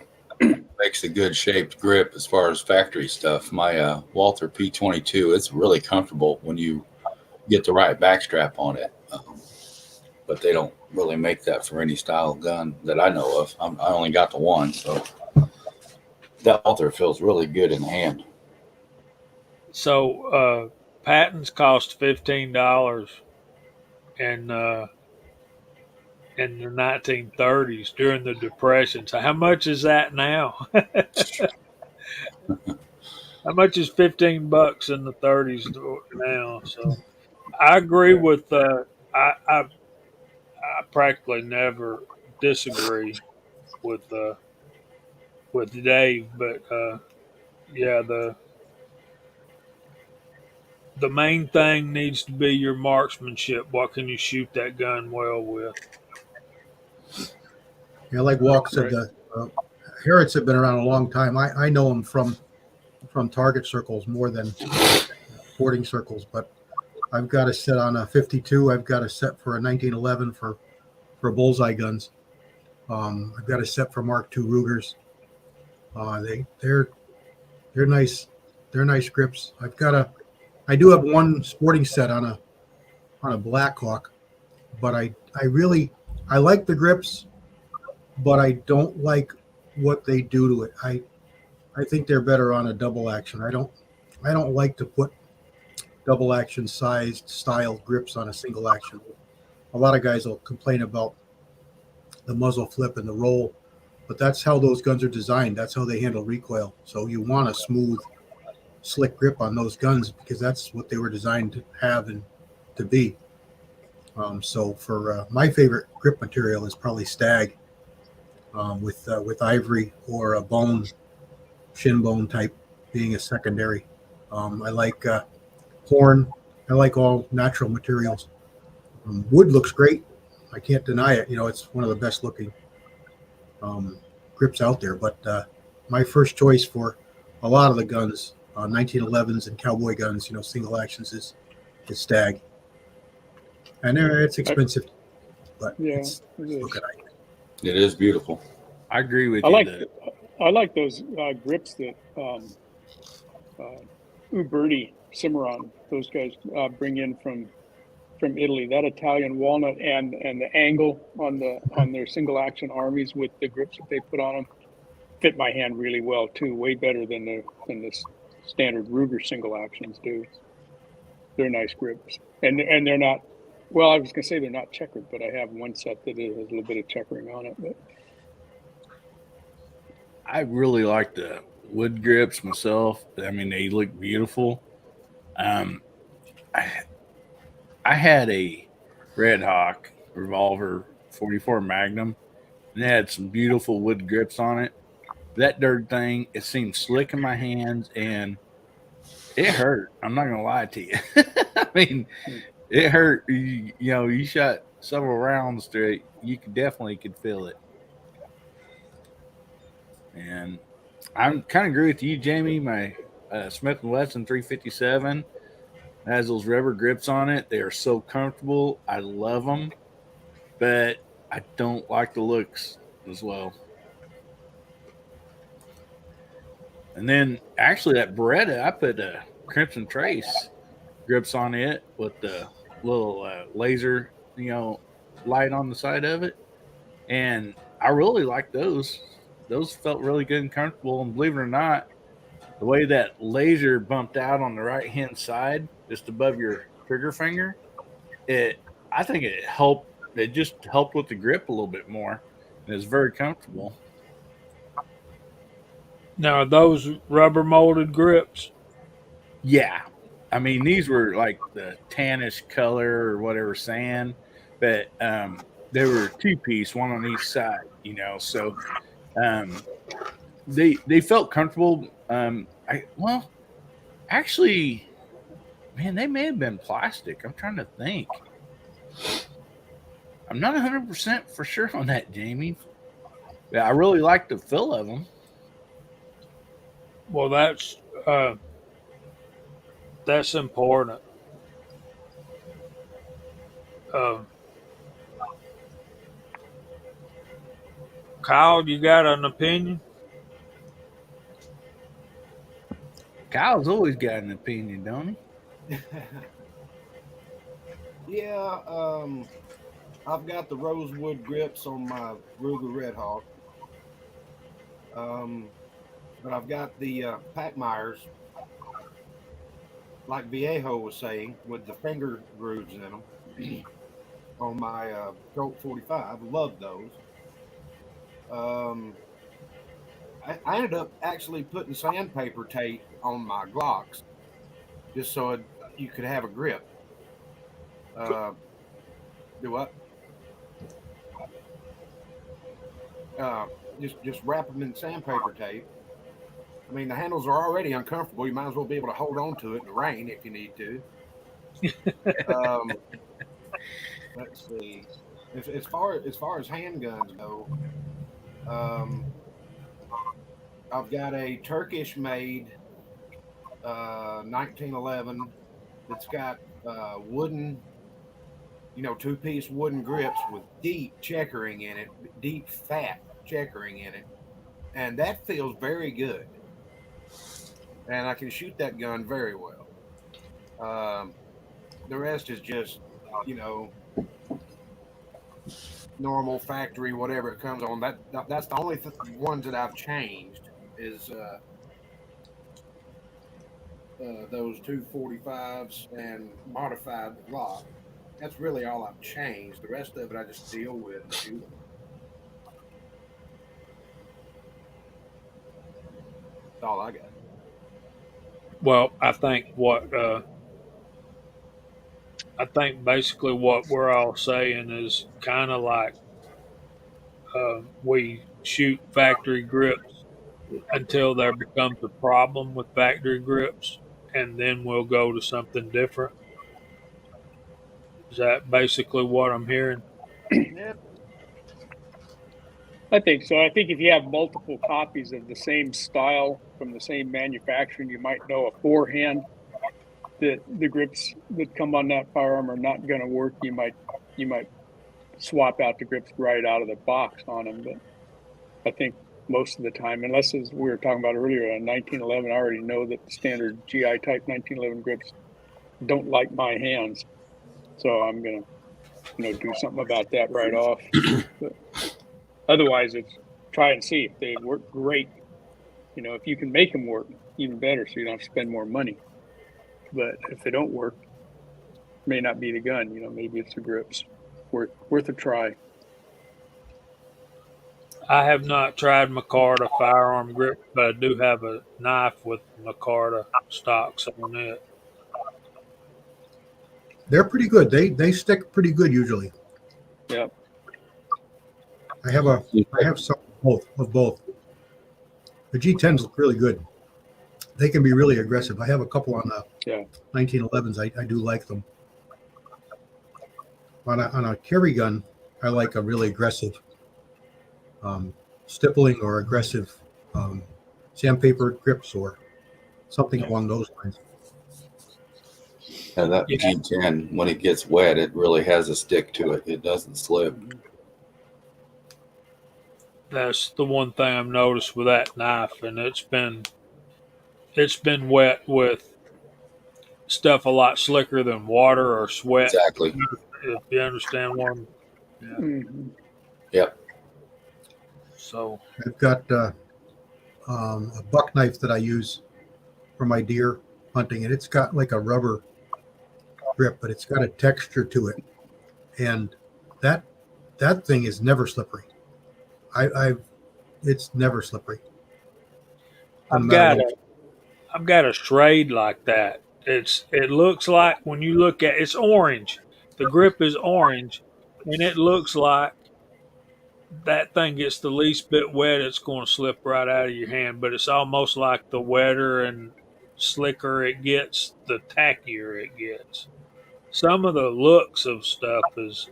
makes a good shaped grip as far as factory stuff. My Walther P22, it's really comfortable when you get the right backstrap on it. But they don't really make that for any style of gun that I know of. I only got the one, so that Walther feels really good in the hand. So patents cost $15 in the 1930s during the Depression. So how much is that now? How much is $15 in the 30s now? So I agree with I practically never disagree with Dave, but yeah, the main thing needs to be your marksmanship. What can you shoot that gun well with? Yeah, like Walk said, Right. the Harrods have been around a long time. I know them from target circles more than sporting circles, but I've got a set on a 52. I've got a set for a 1911 for bullseye guns. I've got a set for Mark II Rugers. They're nice. They're nice grips. I do have one sporting set on a Blackhawk, but I like the grips, but I don't like what they do to it. I think they're better on a double action. I don't like to put double action sized style grips on a single action. A lot of guys will complain about the muzzle flip and the roll, but that's how those guns are designed. That's how they handle recoil. So you want a smooth, slick grip on those guns because that's what they were designed to have and to be. So for my favorite grip material is probably Stag with ivory or a bone, shin bone type being a secondary. I like horn. I like all natural materials. Wood looks great. I can't deny it. It's one of the best looking grips out there. But my first choice for a lot of the guns, 1911s and cowboy guns, single actions is Stag. And it's expensive, but Yeah, it's it is. look at it. It is beautiful. I agree with I you. like that I like those grips that Uberti, Cimarron, those guys bring in from Italy. That Italian walnut and the angle on their single action armies with the grips that they put on them fit my hand really well too. Way better than the standard Ruger single actions do. They're nice grips, and they're not. Well, I was gonna say they're not checkered, but I have one set that has a little bit of checkering on it. But I really like the wood grips myself. I mean, they look beautiful. I had a Red Hawk revolver 44 Magnum, and it had some beautiful wood grips on it. That dirt thing, it seemed slick in my hands, and it hurt. I'm not gonna lie to you. I mean, it hurt. You shot several rounds through it. You definitely could feel it. And I'm kind of agree with you, Jamie. My Smith & Wesson 357 has those rubber grips on it. They are so comfortable. I love them, but I don't like the looks as well. And then actually that Beretta, I put a Crimson Trace grips on it with the little laser, light on the side of it, and I really like those. Those felt really good and comfortable. And believe it or not, the way that laser bumped out on the right hand side, just above your trigger finger, it I think it helped. It just helped with the grip a little bit more, and it's very comfortable. Now, are those rubber molded grips? Yeah, I mean these were like the tannish color or whatever sand, but they were two piece, one on each side. So um, they felt comfortable. Actually, man, they may have been plastic. I'm trying to think. I'm not 100% for sure on that, Jamie. Yeah, I really like the feel of them. Well, that's important. Uh, Kyle, you got an opinion? Kyle's always got an opinion, don't he? Yeah, I've got the rosewood grips on my Ruger Red Hawk. But I've got the Packmeyers, like Viejo was saying, with the finger grooves in them on my Colt 45. Love those. Um, I ended up actually putting sandpaper tape on my Glocks just so you could have a grip. Uh, do what? Uh, just wrap them in sandpaper tape. I mean, the handles are already uncomfortable. You might as well be able to hold on to it in the rain if you need to. Um, let's see. As far as handguns go, um, I've got a Turkish made 1911 that's got wooden, two-piece wooden grips with deep checkering in it, deep fat checkering in it, and that feels very good. And I can shoot that gun very well. Um, the rest is just, you know, normal factory, whatever it comes on. That's the only ones that I've changed is those 245s and modified the Glock. That's really all I've changed. The rest of it I just deal with and shoot them. That's all I got. Well, I think basically what we're all saying is kind of like we shoot factory grips until there becomes a problem with factory grips, and then we'll go to something different. Is that basically what I'm hearing? Yeah, I think so. I think if you have multiple copies of the same style from the same manufacturer, you might know beforehand that the grips that come on that firearm are not going to work. You might swap out the grips right out of the box on them. But I think most of the time, unless as we were talking about earlier, on 1911, I already know that the standard GI type 1911 grips don't like my hands, so I'm gonna do something about that right off. But otherwise, it's try and see if they work great. If you can make them work, even better, so you don't have to spend more money. But if they don't work, it may not be the gun. Maybe it's the grips. Worth a try. I have not tried Micarta firearm grip, but I do have a knife with Micarta stocks on it. They're pretty good. They stick pretty good usually. Yep. I have some of both. The G10s look really good. They can be really aggressive. I have a couple on the 1911s. I do like them. On a carry gun, I like a really aggressive stippling or aggressive sandpaper grips or something along those lines. Yeah, that Yeah. G10, when it gets wet, it really has a stick to it. It doesn't slip. That's the one thing I've noticed with that knife, and it's been wet with stuff a lot slicker than water or sweat. Exactly. If you understand what I'm, yeah. Mm-hmm. Yep. So I've got a buck knife that I use for my deer hunting, and it's got like a rubber grip, but it's got a texture to it, and that thing is never slippery. It's never slippery. Doesn't I've matter got what. a I've got a Strayed like that. It looks like when you look at it's orange. The grip is orange, and it looks like that thing gets the least bit wet, it's going to slip right out of your hand. But it's almost like the wetter and slicker it gets, the tackier it gets. Some of the looks of stuff is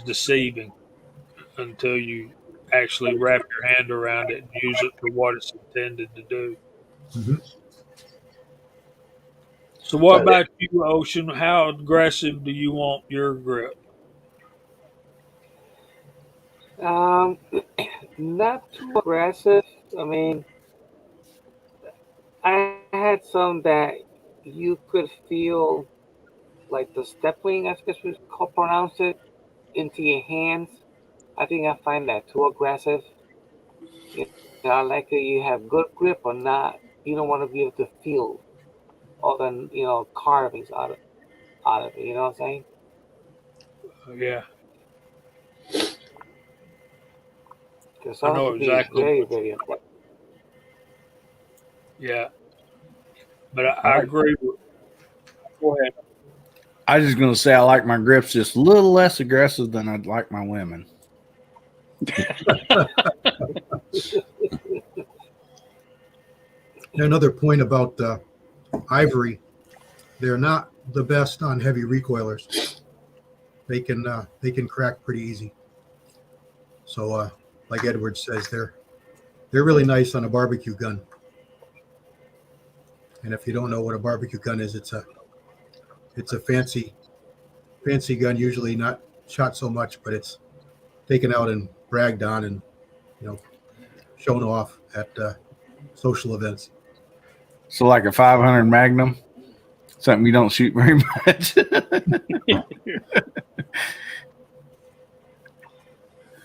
deceiving until you actually wrap your hand around it and use it for what it's intended to do. Mhm. So, what But about you, Ocean? How aggressive do you want your grip? Um, not too aggressive. I mean, I had some that you could feel like the stepling, I guess we call pronounce it, into your hands. I think I find that too aggressive. You I like it. You have good grip or not. You don't want to be able to feel all the carvings out of it. You know what I'm saying? Yeah, Because I some know could be exactly. very, very aggressive. Yeah, but I I like. agree with. Go ahead. I was just gonna say I like my grips just a little less aggressive than I'd like my women. Another point about ivory, they're not the best on heavy recoilers. They can crack pretty easy. So like Edward says, they're really nice on a barbecue gun. And if you don't know what a barbecue gun is, it's a fancy gun, usually not shot so much, but it's taken out and bragged on and you know shown off at social events. So like a 500 Magnum, something you don't shoot very much.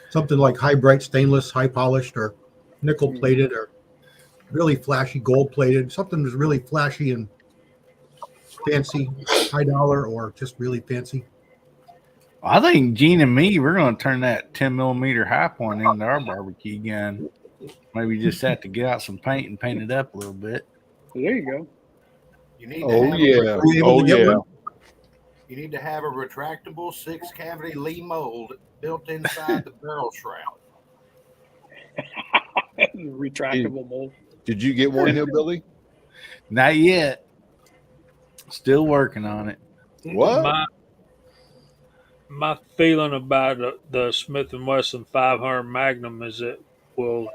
Something like high bright stainless, high polished, or nickel plated, or really flashy gold plated. Something that's really flashy and fancy, high dollar, or just really fancy. I think Gene and me, we're gonna turn that 10 millimeter high point into our barbecue gun. Maybe just have to get out some paint and paint it up a little bit. There you go. You need to Oh have yeah. Are you able Oh to get yeah. one? you need to have a retractable 6-cavity Lee mold built inside the barrel shroud. Retractable mold. Did you get one, Hillbilly? Not yet. Still working on it. What? My feeling about the Smith and Wesson 500 Magnum is it will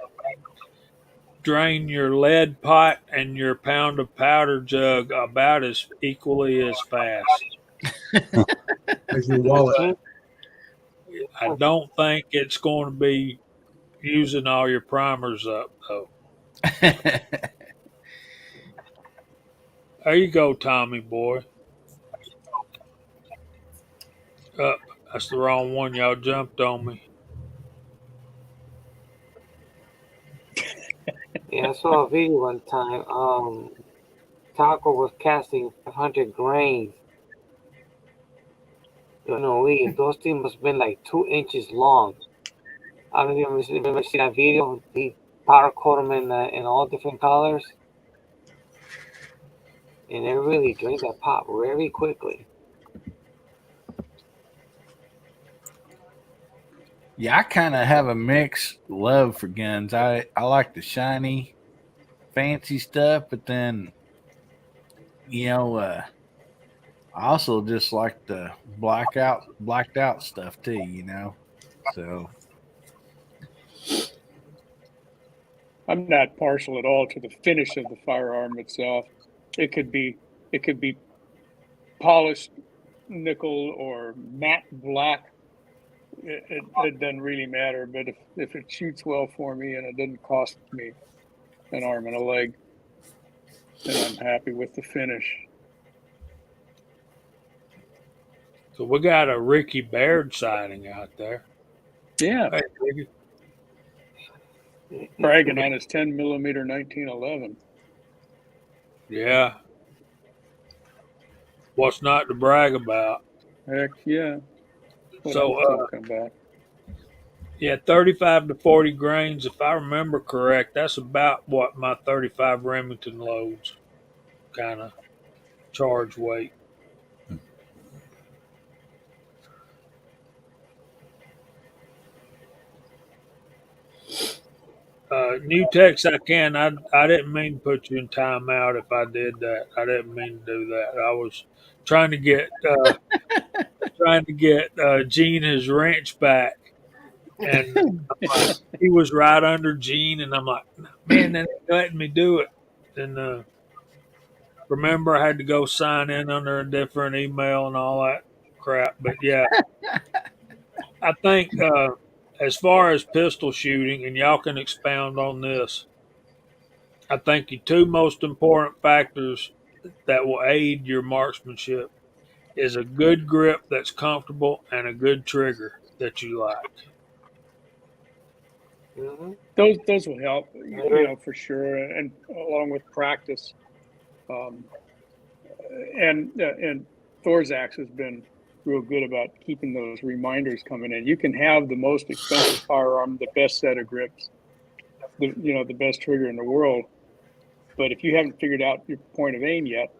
drain your lead pot and your pound of powder jug about as equally as fast. As your wallet. I don't think it's going to be using all your primers up though. There you go, Tommy boy. That's the wrong one. Y'all jumped on me. Yeah, I saw a video one time. Taco was casting 500 grains. Those things must have been like 2 inches long. I don't know if you ever seen that video. He powder coat them in all different colors, and it really drains that pop very quickly. Yeah, I kind of have a mixed love for guns. I like the shiny, fancy stuff, but then, I also just like the blacked out stuff too. So I'm not partial at all to the finish of the firearm itself. It could be polished nickel or matte black. It doesn't really matter. But if it shoots well for me and it doesn't cost me an arm and a leg, then I'm happy with the finish. So we got a Ricky Baird sighting out there. Yeah, Hey, Ricky. bragging on his 10 millimeter 1911. Yeah. What's not to brag about? Heck yeah. What So, I'm talking about. yeah, 35 to 40 grains. If I remember correct, that's about what my 35 Remington loads kind of charge weight. New Tex, I didn't mean to put you in timeout if I did that. I didn't mean to do that. I was trying to get Gene his wrench back, and I'm like, he was right under Gene, and I'm like, man, that ain't letting me do it. And remember, I had to go sign in under a different email and all that crap. But yeah, I think as far as pistol shooting, and y'all can expound on this, I think the two most important factors that will aid your marksmanship is a good grip that's comfortable and a good trigger that you like. Mm-hmm. Those will help, for sure, and along with practice. And Thorzak's has been real good about keeping those reminders coming in. You can have the most expensive firearm, the best set of grips, the best trigger in the world, but if you haven't figured out your point of aim yet,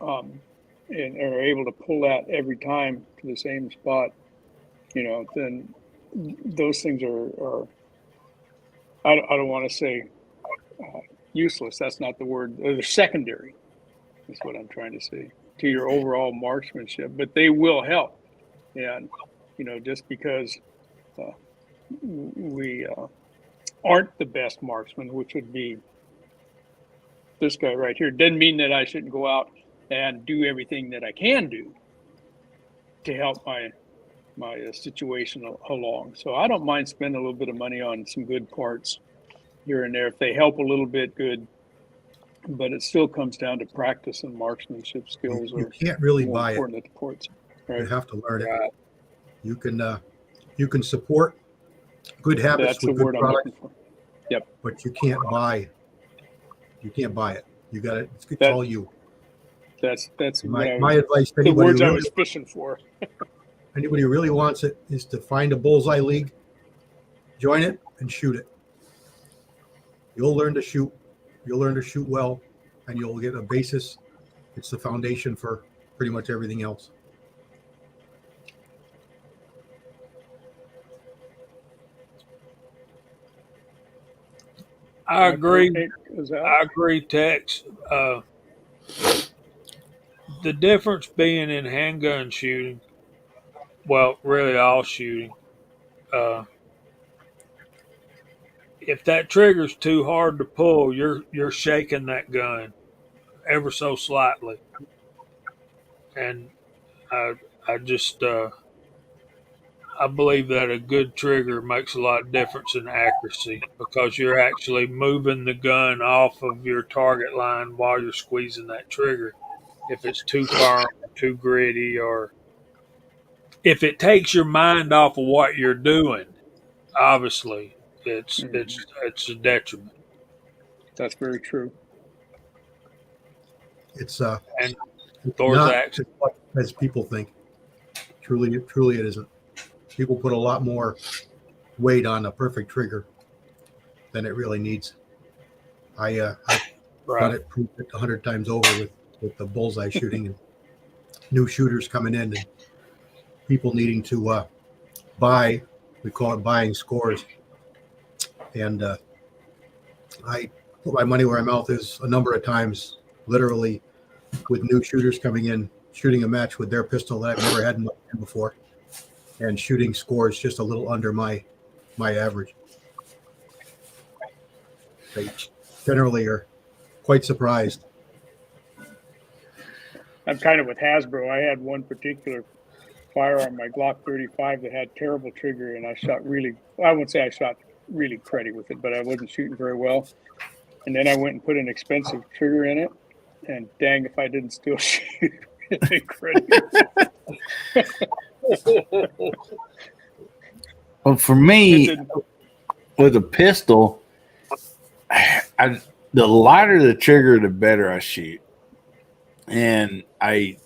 and are able to pull that every time to the same spot, then those things are I don't want to say useless. That's not the word. They're secondary. That's what I'm trying to say to your overall marksmanship. But they will help. And just because we aren't the best marksman, which would be this guy right here, doesn't mean that I shouldn't go out and do everything that I can do to help my situation along. So I don't mind spending a little bit of money on some good parts here and there if they help a little bit. Good, but it still comes down to practice and marksmanship skills. You can't really more buy it. important than the parts. Right? You have to learn it. Right. You can support good habits That's the with good word I'm products, looking for. Yep. but you can't buy it. You got it. It's all you. That's My advice to the anybody words who I really, was fishing for. anybody who really wants it is to find a bullseye league, join it, and shoot it. You'll learn to shoot. You'll learn to shoot well, and you'll get a basis. It's the foundation for pretty much everything else. I agree. Is that- I agree, Tex. The difference being in handgun shooting, well, really all shooting, if that trigger's too hard to pull, you're shaking that gun ever so slightly, and I just I believe that a good trigger makes a lot of difference in accuracy because you're actually moving the gun off of your target line while you're squeezing that trigger. If it's too firm, or too gritty, or if it takes your mind off of what you're doing, obviously it's a detriment. That's very true. It's And not Thorzak's, as much as people think. Truly, it isn't. People put a lot more weight on a perfect trigger than it really needs. I've done right? it, proved it 100 times over with the bullseye shooting and new shooters coming in and people needing to buy. We call it buying scores. And I put my money where my mouth is a number of times, literally, with new shooters coming in, shooting a match with their pistol that I've never had in my hand before, and shooting scores just a little under my average. they generally are quite surprised. I'm kind of with Hasbro. I had one particular firearm, my Glock 35, that had terrible trigger, and I shot really. I wouldn't say I shot really cruddy with it, but I wasn't shooting very well. And then I went and put an expensive trigger in it, and dang if I didn't still shoot really cruddy. Well, for me, with a pistol, the lighter the trigger, the better I shoot. And I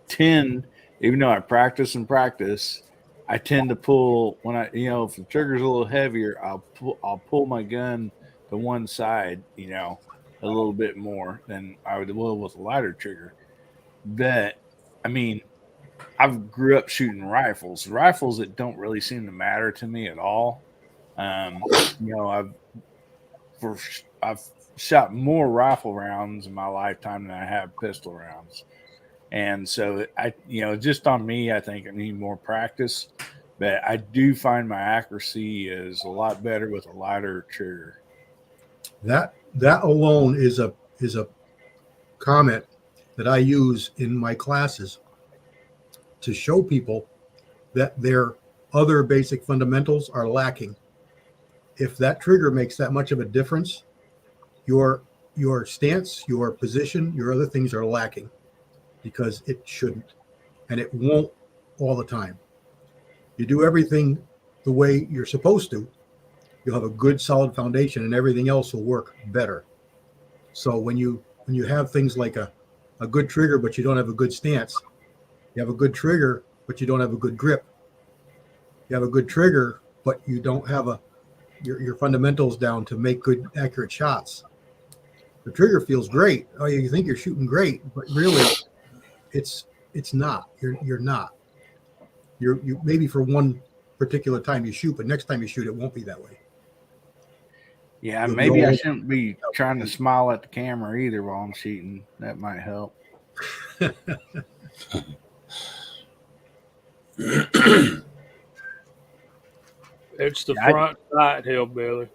tend, even though I practice and practice, I tend to pull when if the trigger's a little heavier, I'll pull my gun to one side, a little bit more than I will with a lighter trigger. But I mean, I've grew up shooting rifles that don't really seem to matter to me at all. I've shot more rifle rounds in my lifetime than I have pistol rounds. And so just on me, I think I need more practice, but I do find my accuracy is a lot better with a lighter trigger. That alone is a comment that I use in my classes to show people that their other basic fundamentals are lacking. If that trigger makes that much of a difference, your stance, your position, your other things are lacking, because it shouldn't, and it won't all the time. You do everything the way you're supposed to, you'll have a good solid foundation, and everything else will work better. So when you have things like a good trigger but you don't have a good stance, you have a good trigger but you don't have a good grip, you have a good trigger but you don't have your fundamentals down to make good accurate shots. The trigger feels great. Oh, you think you're shooting great, but really it's not. You're not. You maybe for one particular time you shoot, but next time you shoot it won't be that way. Yeah, maybe I shouldn't be trying to smile at the camera either while I'm shooting. That might help. It's the front sight, hillbilly.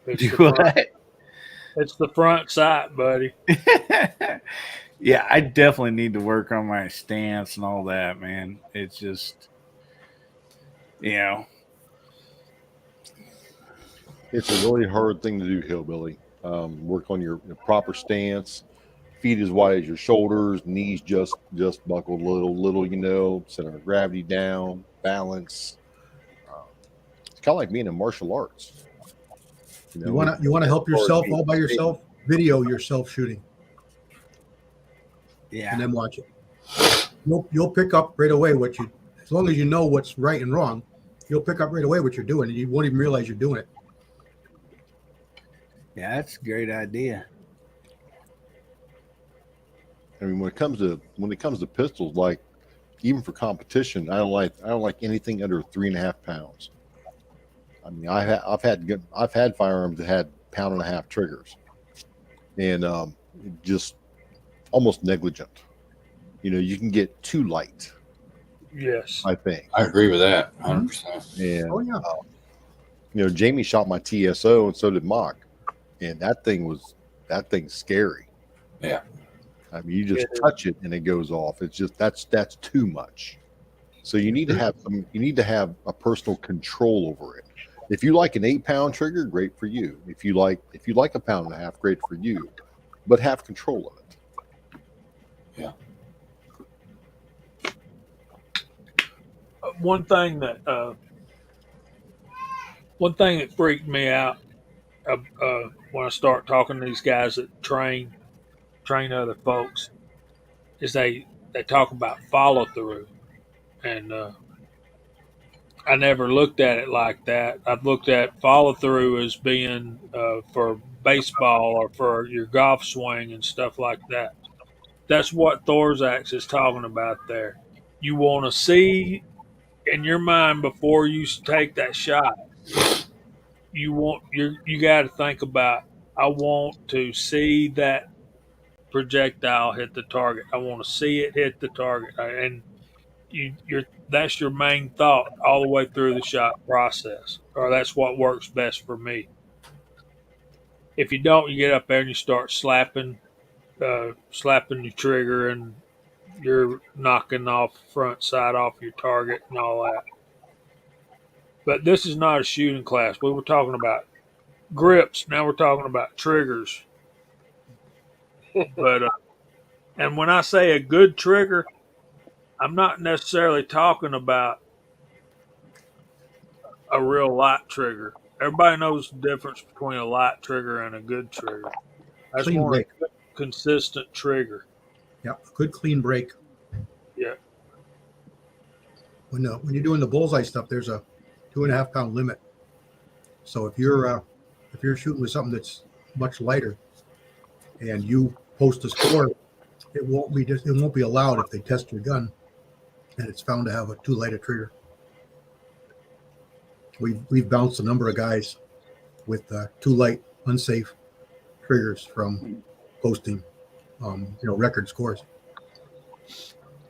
It's the front sight, buddy. Yeah, I definitely need to work on my stance and all that, man. It's just, It's a really hard thing to do, hillbilly. Work on your proper stance, feet as wide as your shoulders, knees just buckled little, center of gravity down, balance. It's kind of like being in martial arts. You want to help yourself all by yourself. Video yourself shooting. Yeah, and then watch it. You'll pick up right away as long as you know what's right and wrong, you'll pick up right away what you're doing, and you won't even realize you're doing it. Yeah, that's a great idea. I mean, when it comes to pistols, like even for competition, I don't like anything under 3.5 pounds. I mean, I've had firearms that had 1.5 pound triggers, and just almost negligent. You can get too light. Yes, I think I agree with that 100%. And Jamie shot my TSO, and so did Mock, and that thing's scary. Yeah. I mean, you just touch it and it goes off. It's just that's too much. So you need to have a personal control over it. If you like an 8 pound trigger, great for you. If you like 1.5 pounds, great for you. But have control of it. Yeah. One thing that freaked me out when I start talking to these guys that train other folks is they talk about follow through, and I never looked at it like that. I've looked at follow through as being for baseball or for your golf swing and stuff like that. That's what Thorzak's is talking about there. You want to see in your mind before you take that shot. You got to think about, I want to see that projectile hit the target. I want to see it hit the target, and that's your main thought all the way through the shot process, or that's what works best for me. If you don't, you get up there and you start slapping the trigger, and you're knocking off front sight off your target and all that. But this is not a shooting class. We were talking about grips. Now we're talking about triggers. But and when I say a good trigger, I'm not necessarily talking about a real light trigger. Everybody knows the difference between a light trigger and a good trigger. I just Clean want break. a consistent trigger. Yeah, good clean break. Yeah. When you're doing the bullseye stuff, there's a 2.5 pound limit. So if you're shooting with something that's much lighter, and you post a score, it won't be allowed if they test your gun, and it's found to have a too light a trigger. We've bounced a number of guys with too light, unsafe triggers from posting, record scores.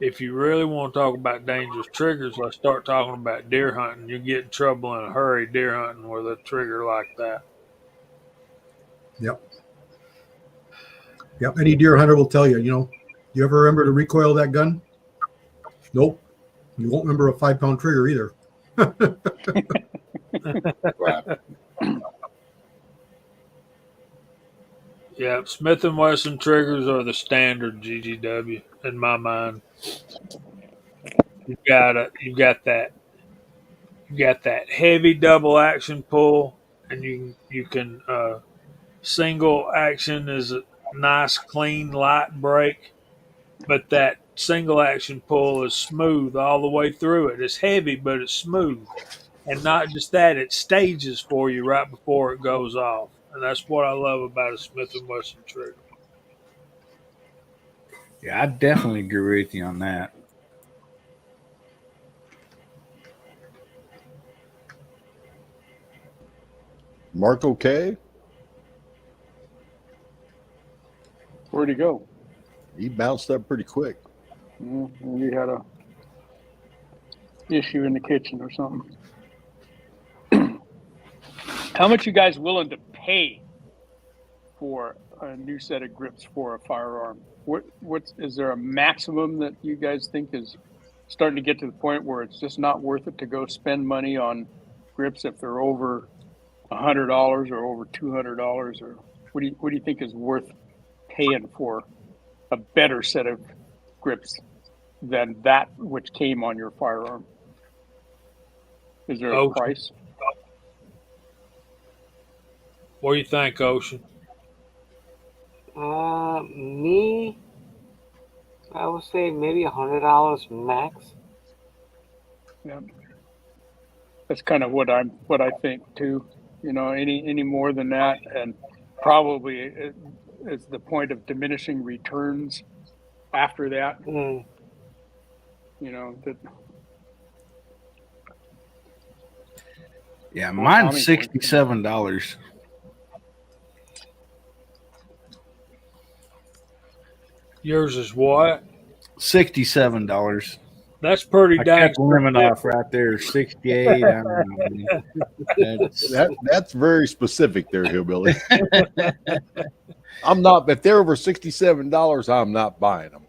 If you really want to talk about dangerous triggers, let's start talking about deer hunting. You get in trouble in a hurry deer hunting with a trigger like that. Yep. Any deer hunter will tell you. You ever remember to recoil that gun? Nope. You won't remember a 5 pound trigger either. Right. Yeah, Smith and Wesson triggers are the standard GGW in my mind. You've got that heavy double action pull, and you can single action is a nice clean light break, but that single action pull is smooth all the way through it. It's heavy, but it's smooth. And not just that, it stages for you right before it goes off. And that's what I love about a Smith & Wesson trigger. Yeah, I definitely agree with you on that. Marco K. Where'd he go? He bounced up pretty quick. Maybe had a issue in the kitchen or something. How much you guys willing to pay for a new set of grips for a firearm? Is there a maximum that you guys think is starting to get to the point where it's just not worth it to go spend money on grips if they're over $100 or over $200, or what do you think is worth paying for a better set of grips than that which came on your firearm? Is there a price? What do you think, Ocean? Me, I would say maybe $100 max. Yeah, that's kind of what I think too. Any more than that, and probably it's the point of diminishing returns after that. That. Yeah, mine's $67. Yours is what? $67. That's pretty I dang. cut the limit off right there. 68. I don't know. That's very specific there, Hillbilly. I'm not. If they're over $67, I'm not buying them.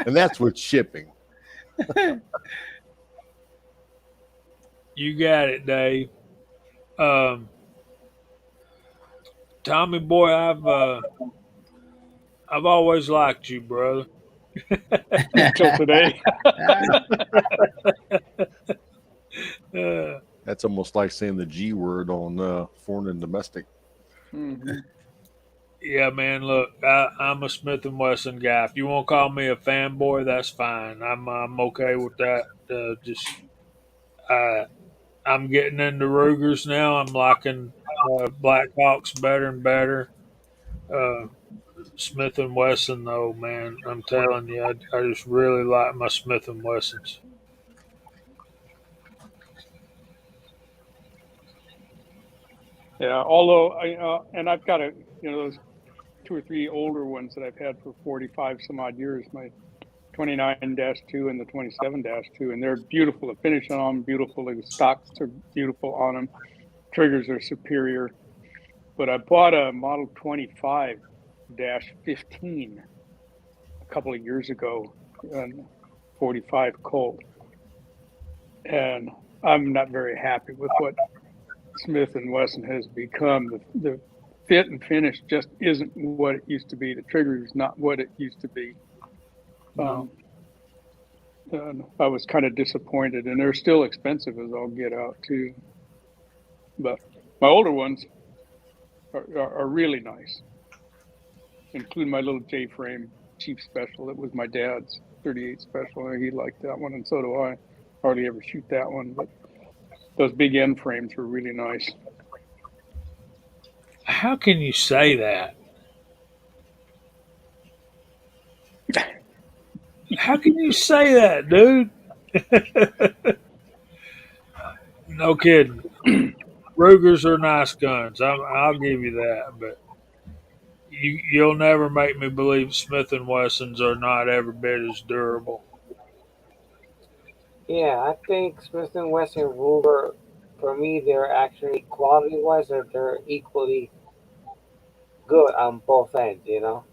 And that's with shipping. You got it, Dave. Tommy boy, I've always liked you, brother. Until today. That's almost like saying the G word on foreign and domestic. Mm-hmm. Yeah, man. Look, I'm a Smith & Wesson guy. If you want to call me a fanboy, that's fine. I'm okay with that. I'm getting into Rugers now. I'm liking Blackhawks better and better. Smith & Wesson, though, man, I'm telling you, I just really like my Smith & Wessons. Yeah, although and I've got those 2 or 3 older ones that I've had for 45 some odd years, my 29-2 and the 27-2, and they're beautiful. The finish on them, beautiful. The stocks are beautiful on them. Triggers are superior. but I bought a Model 25-15 a couple of years ago, and 45 Colt, and I'm not very happy with what Smith and Wesson has become. The fit and finish just isn't what it used to be. The trigger is not what it used to be. No. And I was kind of disappointed, and they're still expensive as all get out too. But my older ones are really nice, including my little J-frame Chief Special. It was my dad's 38 Special, and he liked that one, and so do I. Hardly ever shoot that one, but those big end frames were really nice. How can you say that? How can you say that, dude? No kidding. Rugers are nice guns. I'll give you that, but you'll never make me believe Smith and Wessons are not every bit as durable. Yeah, I think Smith and Wesson Ruger, for me, they're actually quality wise, they're equally good on both ends. You know.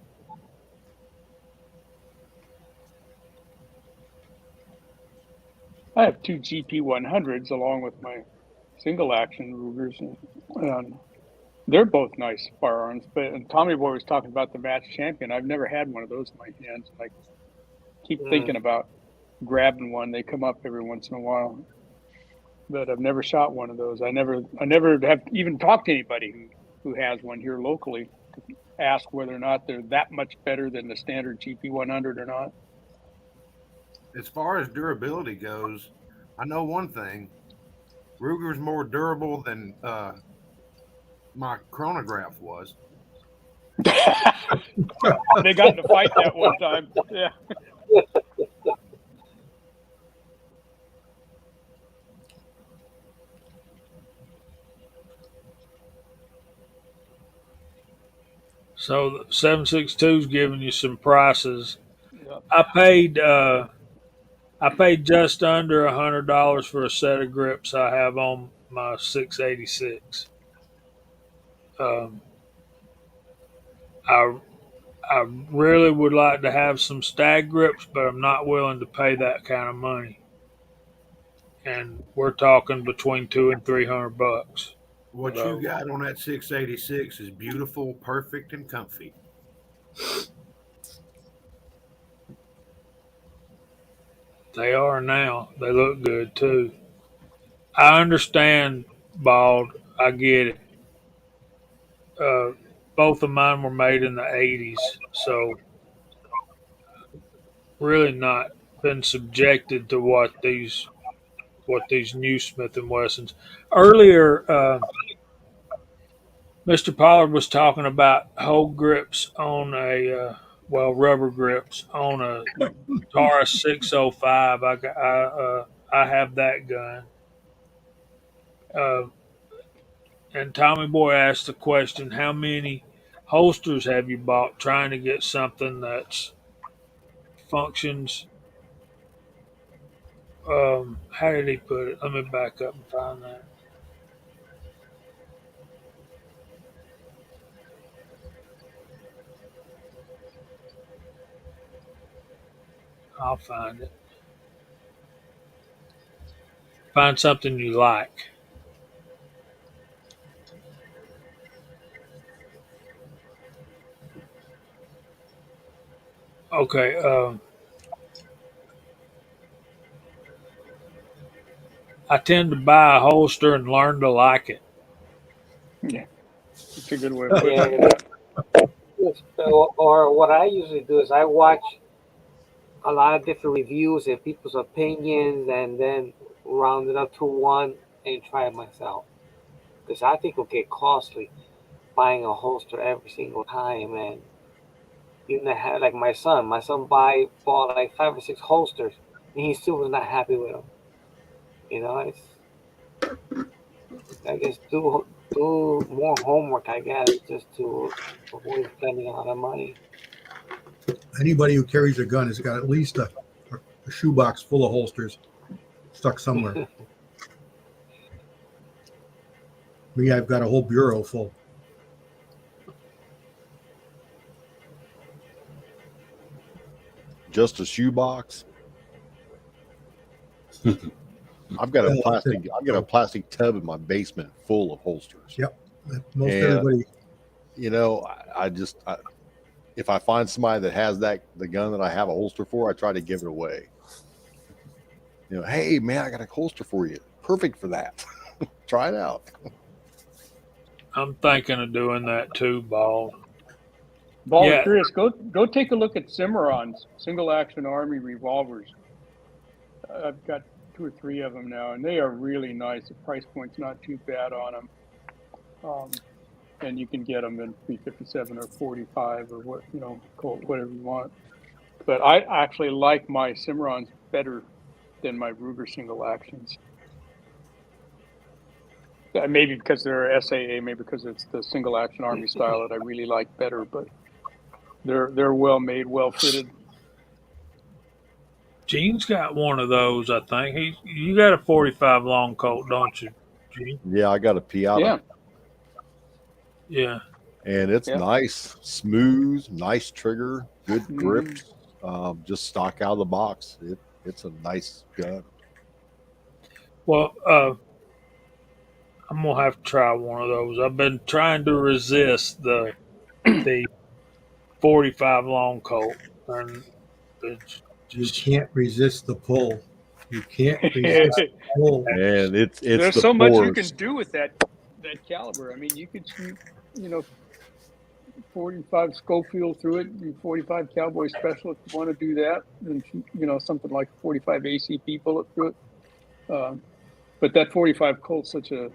I have two GP 100s along with my single action Rugers, and they're both nice firearms. But and Tommy Boy was talking about the Match Champion. I've never had one of those in my hands. I keep thinking about grabbing one. They come up every once in a while, but I've never shot one of those. I never have even talked to anybody who has one here locally to ask whether or not they're that much better than the standard GP 100 or not. As far as durability goes, I know one thing: Ruger's more durable than my chronograph was. They got in a fight that one time. Yeah. So the 7.62's giving you some prices. Yeah. I paid just under $100 for a set of grips I have on my 686. I I really would like to have some stag grips, but I'm not willing to pay that kind of money. And we're talking between $200 and $300. What So you got on that 686 is beautiful, perfect, and comfy. they are now. They look good too. I understand, Bald. I get it. Uh, both of mine were made in the '80s, so really not been subjected to what these new Smith and Wessons. Earlier, Mr. Pollard was talking about whole grips on rubber grips on a Taurus 605. I have that gun. Uh, and Tommy Boy asked the question, how many holsters have you bought trying to get something that's functions? How did he put it? Let me back up and find that. I'll find it. Find something you like. Okay. I tend to buy a holster and learn to like it. Yeah. It's a good way of putting Yeah. it. Or what I usually do is I watch a lot of different reviews and people's opinions, and then round it up to one and try it myself. Because I think it'll get costly buying a holster every single time, and even like my son. My son bought like 5 or 6 holsters, and he still was not happy with them. You know, it's I guess do more homework. I guess just to avoid spending a lot of money. Anybody who carries a gun has got at least a shoebox full of holsters stuck somewhere. Me, I've got a whole bureau full. just a shoebox, I've got a plastic tub in my basement full of holsters. Yep. Most And, everybody. You know, if I find somebody that has the gun that I have a holster for, I try to give it away. You know, hey man, I got a holster for you. Perfect for that. Try it out. I'm thinking of doing that too, Bald. Ball, Yeah. Chris, go take a look at Cimarron's single action army revolvers. I've got 2 or 3 of them now, and they are really nice. The price point's not too bad on them, and you can get them in 357 or 45 or what whatever you want. But I actually like my Cimarrons better than my Ruger single actions. Maybe because they're SAA, maybe because it's the single action army style that I really like better. But they're well made, well fitted. Gene's got one of those, I think. You got a 45 long Colt, don't you, Gene? Yeah, I got a Piata. Yeah. Yeah. And it's nice, smooth, nice trigger, good grip. Just stock out of the box. It's a nice gun. Well, I'm gonna have to try one of those. I've been trying to resist the 45 long Colt, and it's You can't resist the pull. You can't resist the pull. And it's there's the so much you pores. can do with that caliber. I mean, you could shoot, 45 Schofield through it, 45 Cowboy Special if you want to do that, and shoot, something like 45 ACP bullet through it. But that 45 Colt's such a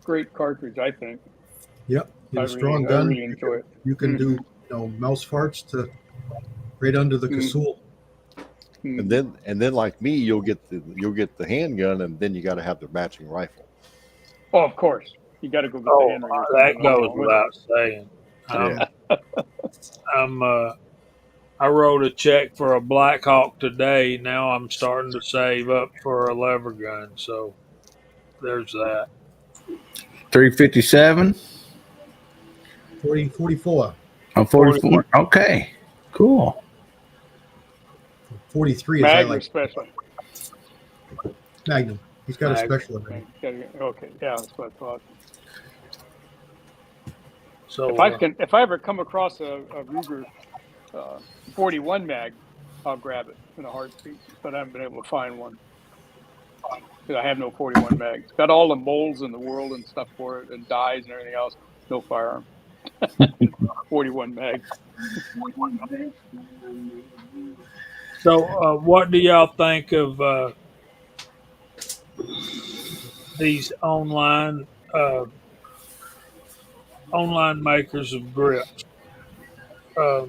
great cartridge, I think. Yep. It's a strong gun. I really enjoy it. You can do mouse farts to right under the casoul. And then like me, you'll get the handgun, and then you got to have the matching rifle. Oh, of course, you got to go get the hand rifle. That goes without saying. I wrote a check for a Black Hawk today. Now I'm starting to save up for a lever gun. So there's that. 357. 44. Oh, 44. Okay, cool. 43 is Magnum special. Magnum. He's got a special already. Okay, yeah, that's what I thought. So if I ever come across a Ruger 41 mag, I'll grab it in a heartbeat. But I haven't been able to find one because I have no 41 mag. It's got all the molds in the world and stuff for it, and dies and everything else. No firearm. 41 mag. So, what do y'all think of these online makers of grips? I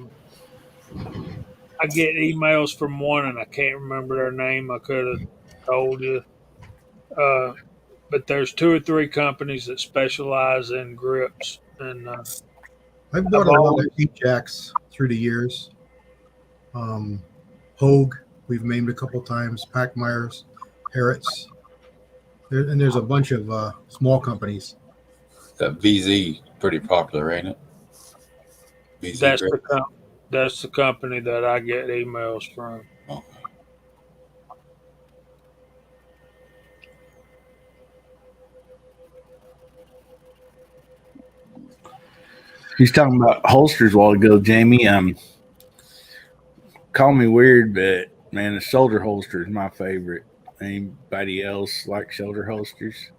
get emails from one, and I can't remember their name. I could have told you, but there's 2 or 3 companies that specialize in grips, and I've bought a lot of T-Jacks through the years. Hogue, we've named a couple times. Packmeyers, Harrods, and there's a bunch of small companies. That VZ pretty popular, ain't it? VZ that's the company that I get emails from. Oh. He's talking about holsters a while ago, Jamie. Call me weird, but man, the shoulder holster is my favorite. Anybody else like shoulder holsters?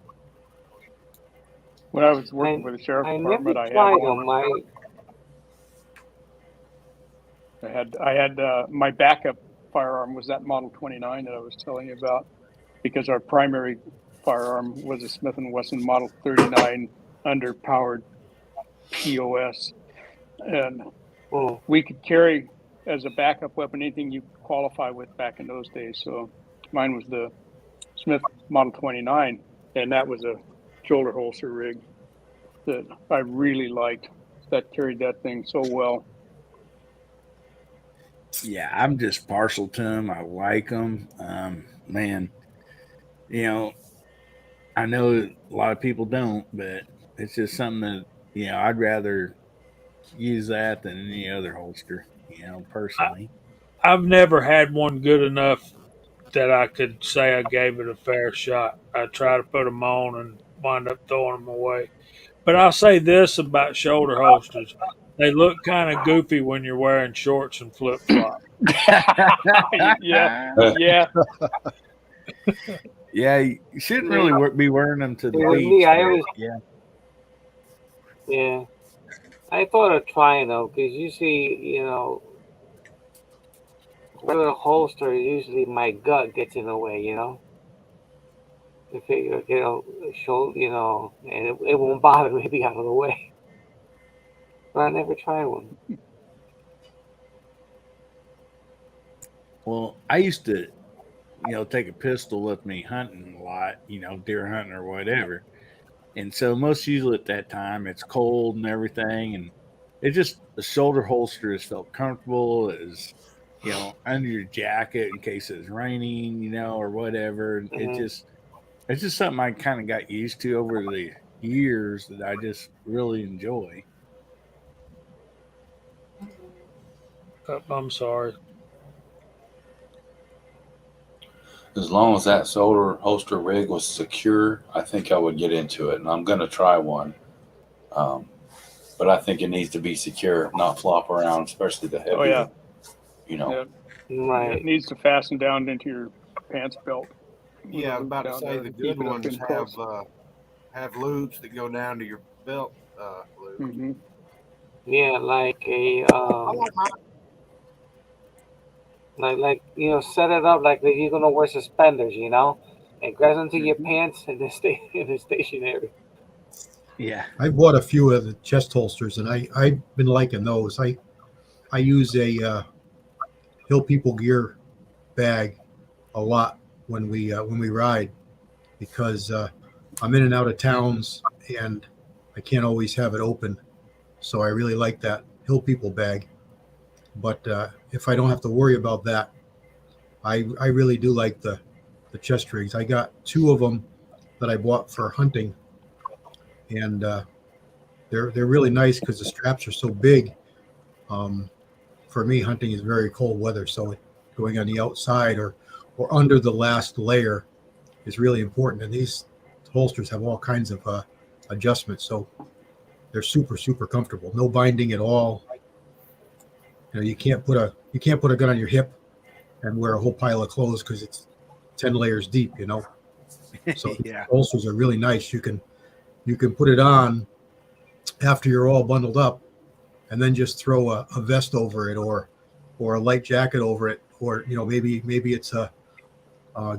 When I was working for the sheriff's department, I had my backup firearm was that Model 29 that I was telling you about, because our primary firearm was a Smith & Wesson Model 39 underpowered POS, and we could carry as a backup weapon anything you qualify with back in those days. So mine was the Smith Model 29, and that was a shoulder holster rig that I really liked. That carried that thing so well. Yeah, I'm just partial to them. I like them. Man, I know a lot of people don't, but it's just something that, I'd rather use that than any other holster, personally. I've never had one good enough that I could say I gave it a fair shot. I try to put them on and wind up throwing them away. But I'll say this about shoulder holsters: they look kind of goofy when you're wearing shorts and flip flops. Yeah, yeah. Yeah, you shouldn't really be wearing them to the With beach. me, I But always, yeah, yeah, I thought of trying though, because usually, with a holster, usually my gut gets in the way. If shoulder, and it won't bother me to be out of the way. But I never tried one. well, I used to, take a pistol with me hunting a lot, deer hunting or whatever. And so most usually at that time it's cold and everything, and it just the shoulder holster has felt comfortable as under your jacket in case it's raining, or whatever. Hmm. It's just something I kind of got used to over the years that I just really enjoy. I'm sorry. As long as that shoulder holster rig was secure, I think I would get into it, and I'm going to try one. Um, but I think it needs to be secure, not flop around, especially the Oh heavier. yeah, You know, yeah. Yeah, it Right. needs to fasten down into your pants belt with a Yeah, I was loop about to down say there the to good keep it up ones in close. have loops that go down to your belt loop. Hmm. Yeah, like a I like mine. set it up like that you're gonna wear suspenders. It grabs into your Hmm. pants and then stay and it's stationary. Yeah. I bought a few of the chest holsters, and I've been liking those. I use a Hill People Gear bag a lot when we ride because I'm in and out of towns and I can't always have it open. So I really like that Hill People bag. But if I don't have to worry about that, I really do like the chest rigs. I got two of them that I bought for hunting, and they're really nice because the straps are so big. Um, for me, hunting is very cold weather, so going on the outside or under the last layer is really important. And these holsters have all kinds of adjustments, so they're super comfortable. No binding at all. You can't put a gun on your hip and wear a whole pile of clothes because it's 10 layers deep. So these Yeah. holsters are really nice. You can put it on after you're all bundled up, and then just throw a vest over it or a light jacket over it, or maybe it's a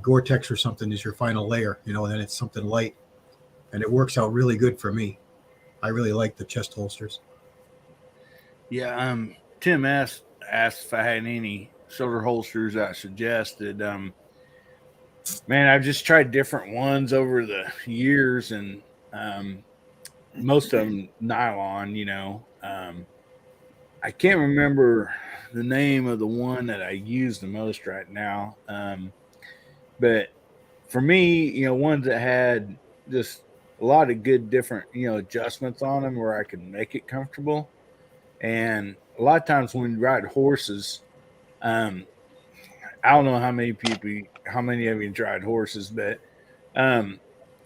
Gore-Tex or something is your final layer. And then it's something light, and it works out really good for me. I really like the chest holsters. Yeah. Tim asked if I had any shoulder holsters I suggested. Man, I've just tried different ones over the years, and most of them nylon. I can't remember the name of the one that I use the most right now. But for me, ones that had just a lot of good different, adjustments on them where I can make it comfortable. And a lot of times when you ride horses, um, I don't know how many of you tried horses, but um,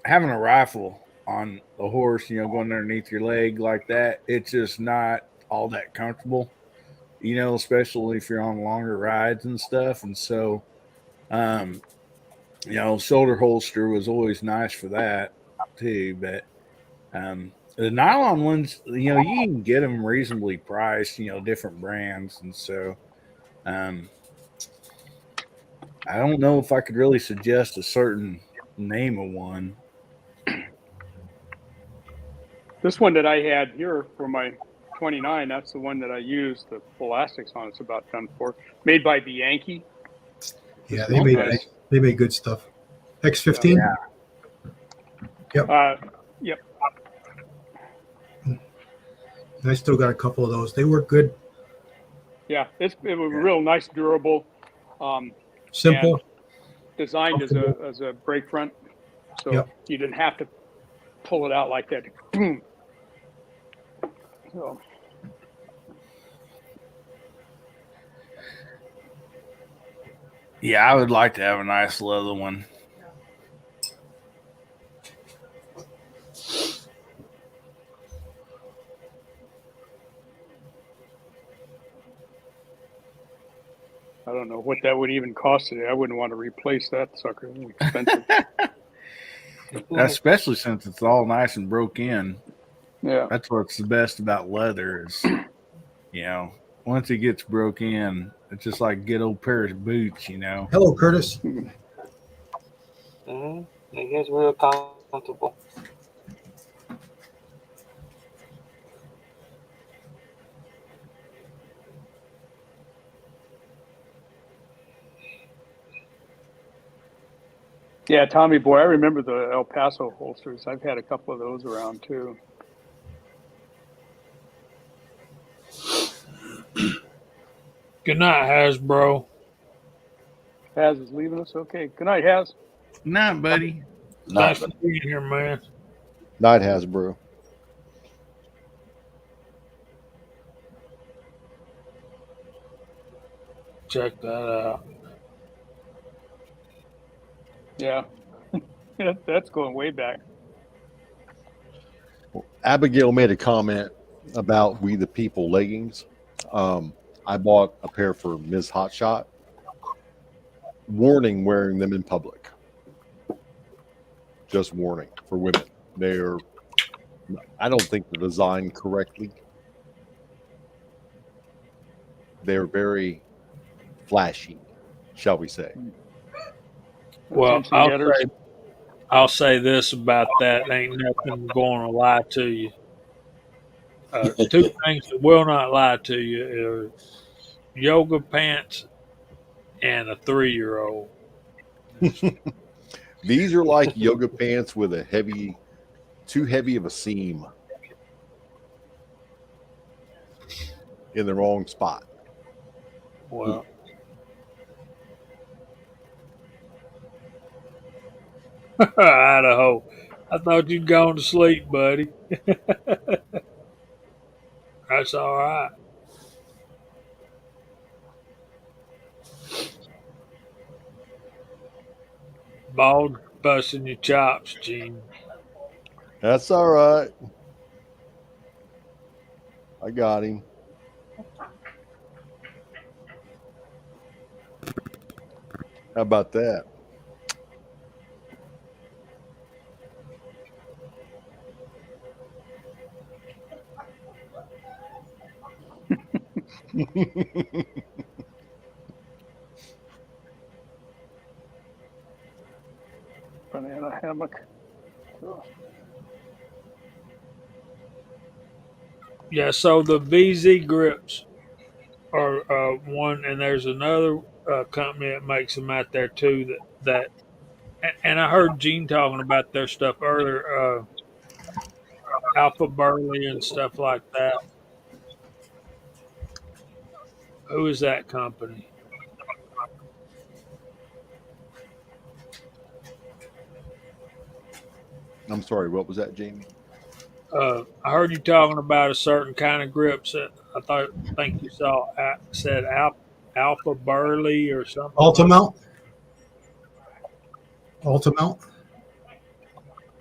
having a rifle on a horse, going underneath your leg like that, it's just not all that comfortable, especially if you're on longer rides and stuff. And so, um, shoulder holster was always nice for that too. But the nylon ones, you can get them reasonably priced, different brands. And so, um, I don't know if I could really suggest a certain name of one. This one that I had here for my 29, that's the one that I use the elastics on. It's about done for. Made by Bianchi. Yeah, This is nice. they made good stuff. Yeah. X15. Yep, Yep. I still got a couple of those. They work good. Yeah. It was real nice, durable, and Simple, designed as comfortable. a brake front, so Yep. you didn't have to pull it out like that. Boom. So Yeah, I would like to have a nice leather one. I don't know what that would even cost today. I wouldn't want to replace that sucker. It's expensive. Especially since it's all nice and broke in. Yeah. That's what's the best about leather is, once it gets broke in, it's just like a good old pair of boots, Hello, Curtis. Mm-hmm. It gets real comfortable. Yeah, Tommy boy, I remember the El Paso holsters. I've had a couple of those around too. Good night, Hasbro. Haz is leaving us. Okay. Good night, Haz. Nah, buddy. Thanks for being here, man. Night Hasbro. Check that out. Yeah. That's going way back. Abigail made a comment about We the People leggings. I bought a pair for Ms. Hotshot. Warning wearing them in public. Just warning for women. I don't think they're designed correctly. They're very flashy, shall we say. Well, Attention getters. I'll say this about that. Ain't nothing going to lie to you. Two things that will not lie to you are yoga pants and a 3-year-old. These are like yoga pants with too heavy of a seam in the wrong spot. Well, Idaho. I thought you'd gone to sleep, buddy. That's all right. Bald busting your chops, Gene. That's all right. I got him. How about that? Banana hammock. So, Yeah, so the VZ grips are one, and there's another company that makes them out there too. And I heard Gene talking about their stuff earlier, Alpha Burley and stuff like that. Who is that company? I'm sorry, what was that, Jamie? I heard you talking about a certain kind of grips that think you said Alpha Burley or something. Altamount. Altamount.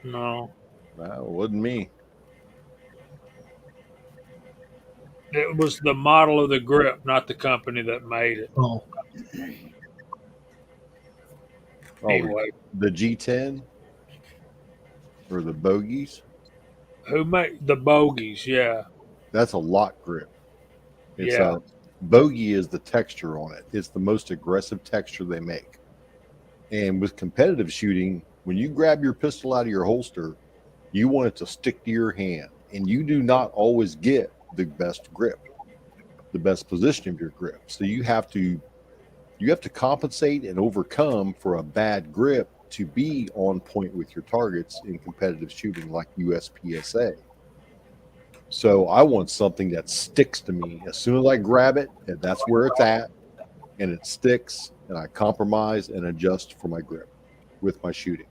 No, Well, it wasn't me. it was the model of the grip, not the company that made it. Oh, Anyway, The G10 or the bogies. who made the bogies? Yeah, That's a lock grip. Yeah. Bogey is the texture on it. It's the most aggressive texture they make. And with competitive shooting, when you grab your pistol out of your holster, you want it to stick to your hand. And you do not always get the best grip, the best position of your grip. So you have to compensate and overcome for a bad grip to be on point with your targets in competitive shooting like USPSA. So I want something that sticks to me as soon as I grab it, and that's where it's at, and it sticks, and I compromise and adjust for my grip with my shooting.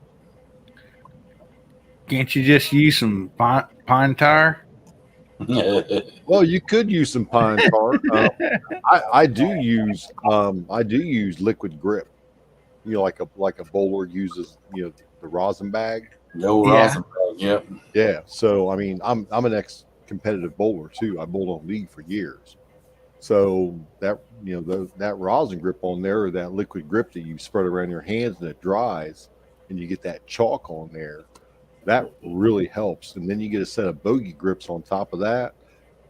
Can't you just use some pine tar? Well, you could use some pine tar. I do use liquid grip like a bowler uses, the rosin bag. No Yeah. rosin bag. Yep. Yeah. So I mean, I'm an ex competitive bowler too. I bowled on league for years. So that that rosin grip on there, or that liquid grip that you spread around your hands and it dries, and you get that chalk on there, that really helps. And then you get a set of bogey grips on top of that.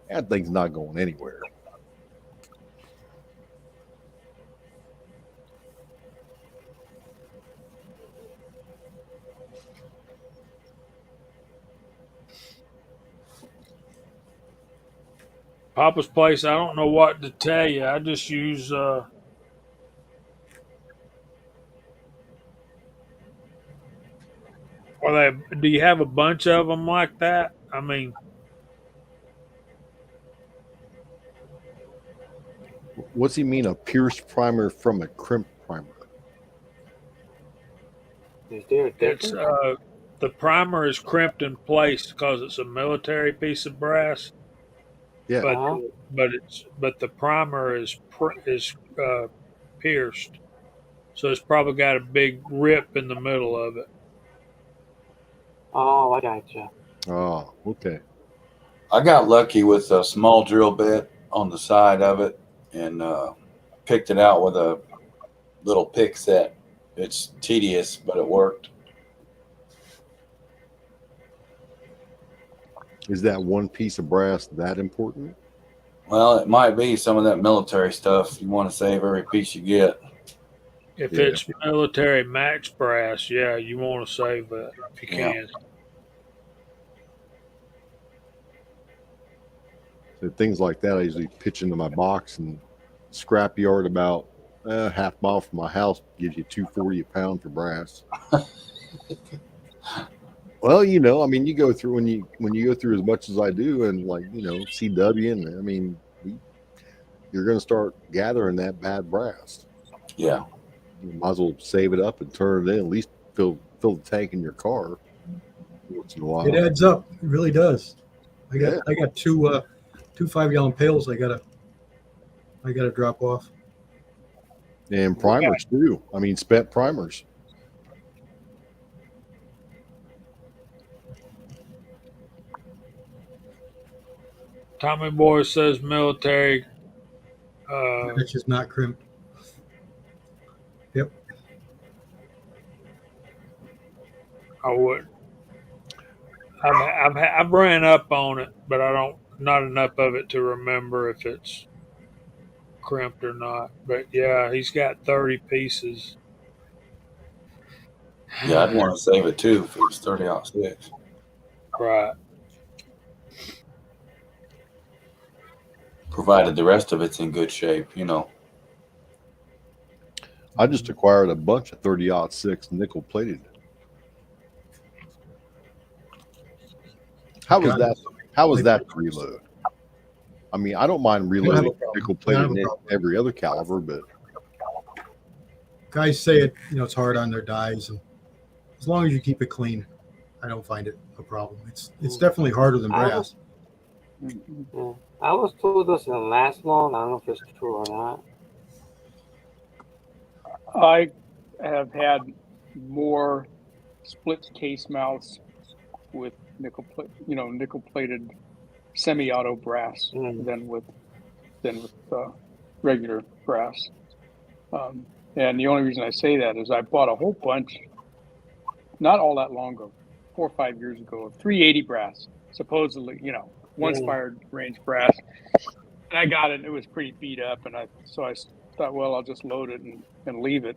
That thing's not going anywhere. Papa's place, I don't know what to tell you. I just use do you have a bunch of them like that? I mean, What's he mean? A pierced primer from a crimped primer? Is there a it's difference? the primer is crimped in place because it's a military piece of brass, Yeah. but Uh-huh. but the primer is pierced, so it's probably got a big rip in the middle of it. Oh, I gotcha. Oh, okay. I got lucky with a small drill bit on the side of it and picked it out with a little pick set. It's tedious, but it worked. Is that one piece of brass that important? Well, it might be some of that military stuff. You want to save every piece you get. If Yeah. it's military match brass, yeah, you want to save that if you Yeah. can. So things like that, I usually pitch into my box, and scrap yard about half mile from my house gives you $2.40 a pound for brass. Well, I mean, you go through when you go through as much as I do, and like CW, and I mean, you're going to start gathering that bad brass. Yeah. You might as well save it up and turn it in. At least fill the tank in your car once in a while. It adds up. It really does. I got Yeah. I got two 5-gallon pails. I gotta drop off. And primers too. I mean, spent primers. Tommy Boy says military. It's just not crimped. Yep. I would. I've ran up on it, but I don't not enough of it to remember if it's crimped or not. But yeah, he's got 30 pieces. Yeah, I'd want to save it too if it was 30-06. Right. Provided the rest of it's in good shape, I just acquired a bunch of 30-06 nickel plated. How was that? How was that to reload? I mean, I don't mind reloading nickel plated every other caliber, but Guys say it's hard on their dies, and as long as you keep it clean, I don't find it a problem. It's definitely harder than brass. Yeah. I was told this doesn't last long. I don't know if it's true or not. I have had more split case mouths with nickel plated semi-auto brass than with regular brass. And the only reason I say that is I bought a whole bunch, not all that long ago, 4 or 5 years ago, of 380 brass, supposedly, once-fired range brass. And I got it, and it was pretty beat up, and I thought, well, I'll just load it and leave it.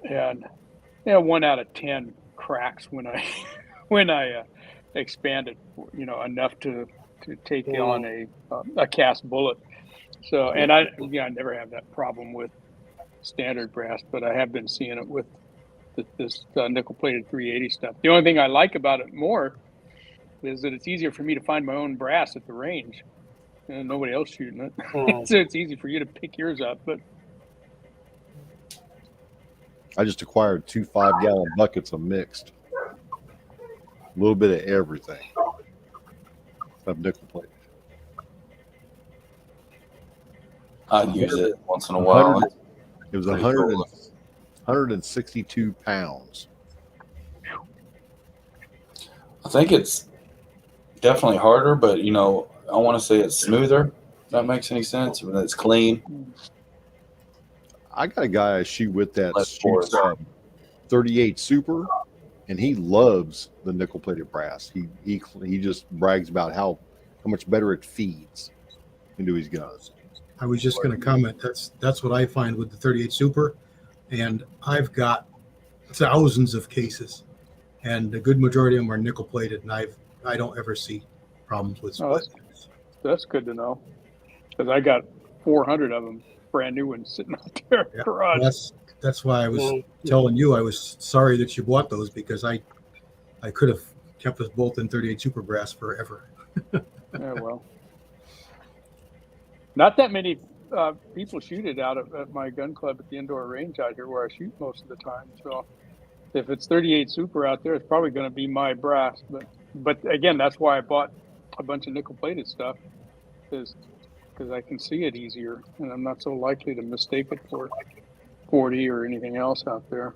And 1 out of 10 cracks when I expanded, enough to take on a cast bullet. So, and I never have that problem with standard brass, but I have been seeing it with this nickel plated 380 stuff. The only thing I like about it more is that it's easier for me to find my own brass at the range and nobody else shooting it. So it's easy for you to pick yours up. But I just acquired 2 5-gallon buckets of mixed. A little bit of everything. Of nickel plate. I'd use it once in a while. It was Pretty 100. cool. 162 pounds. I think it's definitely harder, but I want to say it's smoother. If that makes any sense. When it's clean, I got a guy I shoot with that less shoots porous. 38 Super, and he loves the nickel plated brass. He just brags about how much better it feeds into his guns. I was just going to comment. That's what I find with the 38 Super, and I've got thousands of cases, and the good majority of them are nickel plated, and I don't ever see problems with Oh, split. that's good to know, because I got 400 of them, brand new ones sitting out there in the Yeah, garage. that's why I was telling you I was sorry that you bought those, because I could have kept us both in 38 Super brass forever. Yeah, well, not that many people shoot it out at my gun club at the indoor range out here where I shoot most of the time. So if it's 38 Super out there, it's probably going to be my brass. But again, that's why I bought a bunch of nickel plated stuff, is because I can see it easier, and I'm not so likely to mistake it for 40 or anything else out there.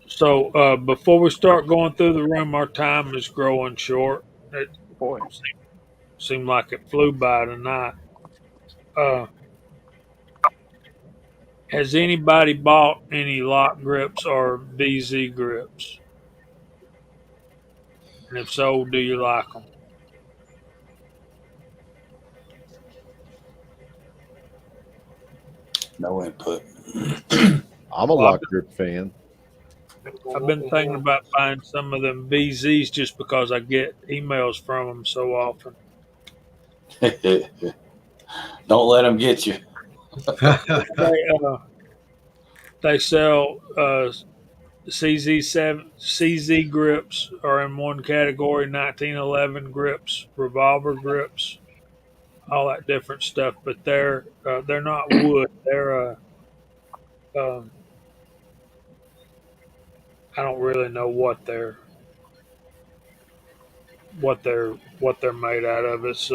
So before we start going through the room, our time is growing short. It Boy, seemed like it flew by tonight. Uh, has anybody bought any lock grips or BZ grips? And if so, do you like them? No input. I'm a Well, lock grip fan. I've been thinking about buying some of them BZs just because I get emails from them so often. Don't let them get you. They sell CZ grips are in one category, 1911 grips, revolver grips, all that different stuff. But they're not wood. They're um, I don't really know what they're made out of. It's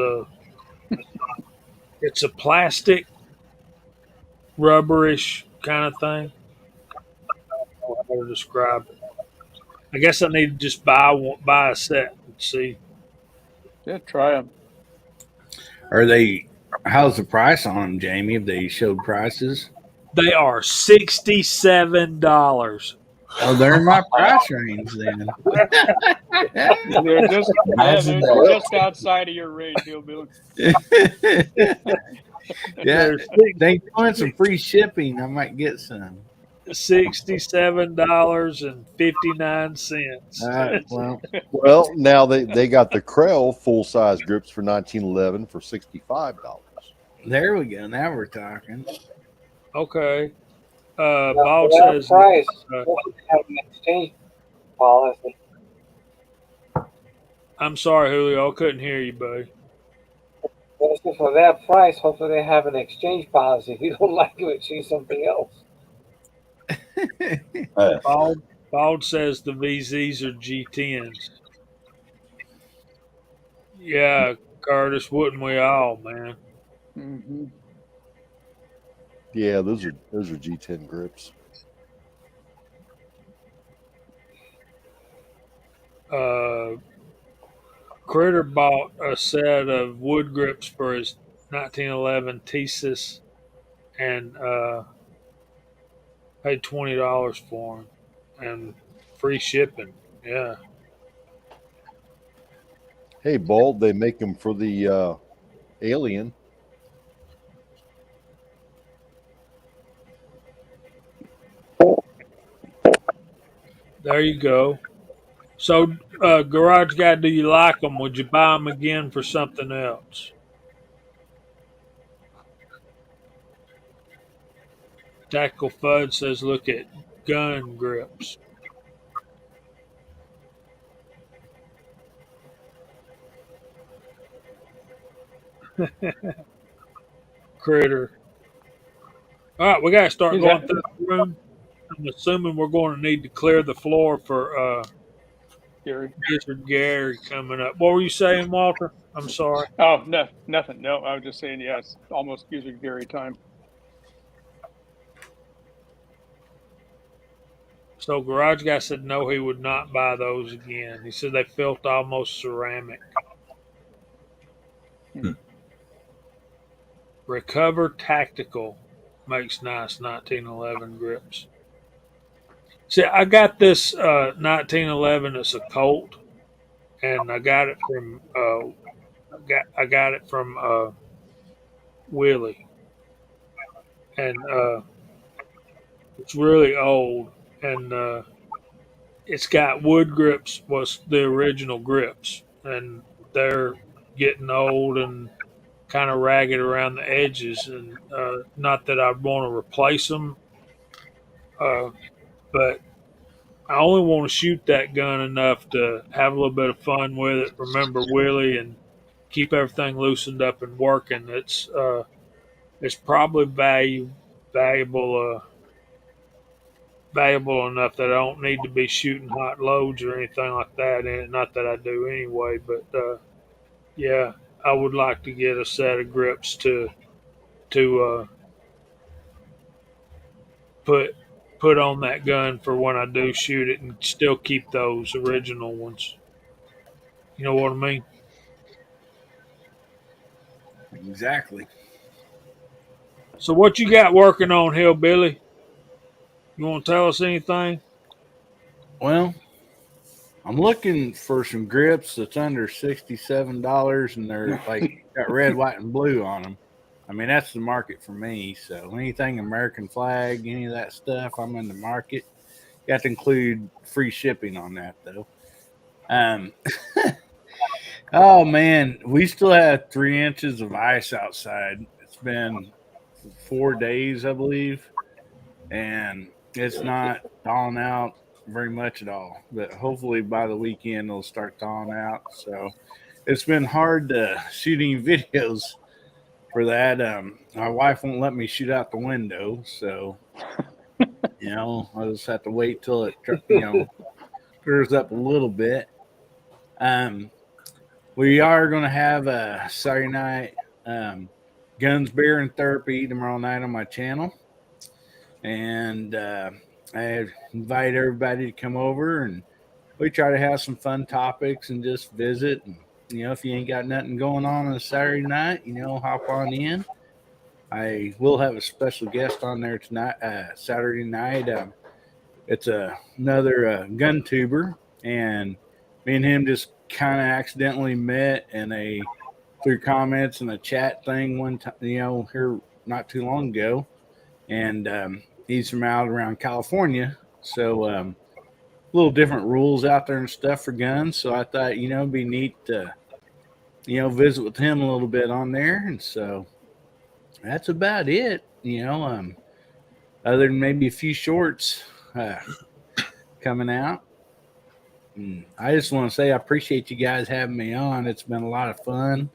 a plastic rubberish kind of thing. I don't know how to describe it. I guess I need to just buy a set and see. yeah, try them. Are they? How's the price on them, Jamie? Have they showed prices? They are $67. Oh, they're in my price range then. They're just Imagine they're that. just outside of your range, Hillbilly. Yeah, They're they doing some free shipping. I might get some. $67.59. Well, Well, now they got the Krell full size grips for 1911 for $65. there we go. Now we're talking. Okay. Now, Bob for that says, price, uh, what would have an exchange policy? I'm sorry, Julio, I couldn't hear you, buddy. Also, for that price, hopefully they have an exchange policy. If you don't like it, see something else. Bald says the VZs are G10s. Yeah, Curtis, wouldn't we all, man? Mm-hmm. Yeah, those are G10 grips. Critter bought a set of wood grips for his 1911 Thesis and paid $20 for them and free shipping. Yeah. Hey, Bald, they make them for the Alien. There you go. So, Garage Guy, do you like them? Would you buy them again for something else? Tactical Fud says, look at gun grips. Critter. All right, we got to start going through the room. I'm assuming we're going to need to clear the floor for Gary. Gizzard Gary coming up. What were you saying, Walter? I'm sorry. Oh, no, nothing. No, I was just saying, yeah, it's almost usually Gary time. So garage guy said no, he would not buy those again. He said they felt almost ceramic. Hmm. Recover Tactical makes nice 1911 grips. See, I got this 1911. It's a Colt, and I got it from I got it from Willie, and it's really old, and it's got wood grips. Was the original grips, and they're getting old and kind of ragged around the edges, and not that I'd want to replace them, uh, but I only want to shoot that gun enough to have a little bit of fun with it. Remember Willie and keep everything loosened up and working. It's probably valuable valuable enough that I don't need to be shooting hot loads or anything like that in it. Not that I do anyway, but yeah, I would like to get a set of grips to put put on that gun for when I do shoot it, and still keep those original ones. You know what I mean? Exactly. So what you got working on, Hillbilly? You want to tell us anything? Well, I'm looking for some grips that's under $67, and they're like got red, white, and blue on them. I mean, that's the market for me. So anything American flag, any of that stuff, I'm in the market. You have to include free shipping on that, though. Um, oh man, we still have 3 inches of ice outside. It's been 4 days, I believe, and it's not thawing out very much at all. But hopefully by the weekend it'll start thawing out. So it's been hard to shooting videos for that. My wife won't let me shoot out the window, so I'll just have to wait till it clears up a little bit. Um, we are going to have a Saturday night guns, beer, and therapy tomorrow night on my channel, and I invite everybody to come over, and we try to have some fun topics and just visit. And if you ain't got nothing going on a Saturday night, hop on in. I will have a special guest on there tonight, Saturday night. It's another gun tuber, and me and him just kind of accidentally met through comments in a chat thing one time, here not too long ago. And he's from out around California, so a little different rules out there and stuff for guns. So I thought, it'd be neat to, visit with him a little bit on there. And so that's about it, other than maybe a few shorts coming out. And I just want to say I appreciate you guys having me on. It's been a lot of fun.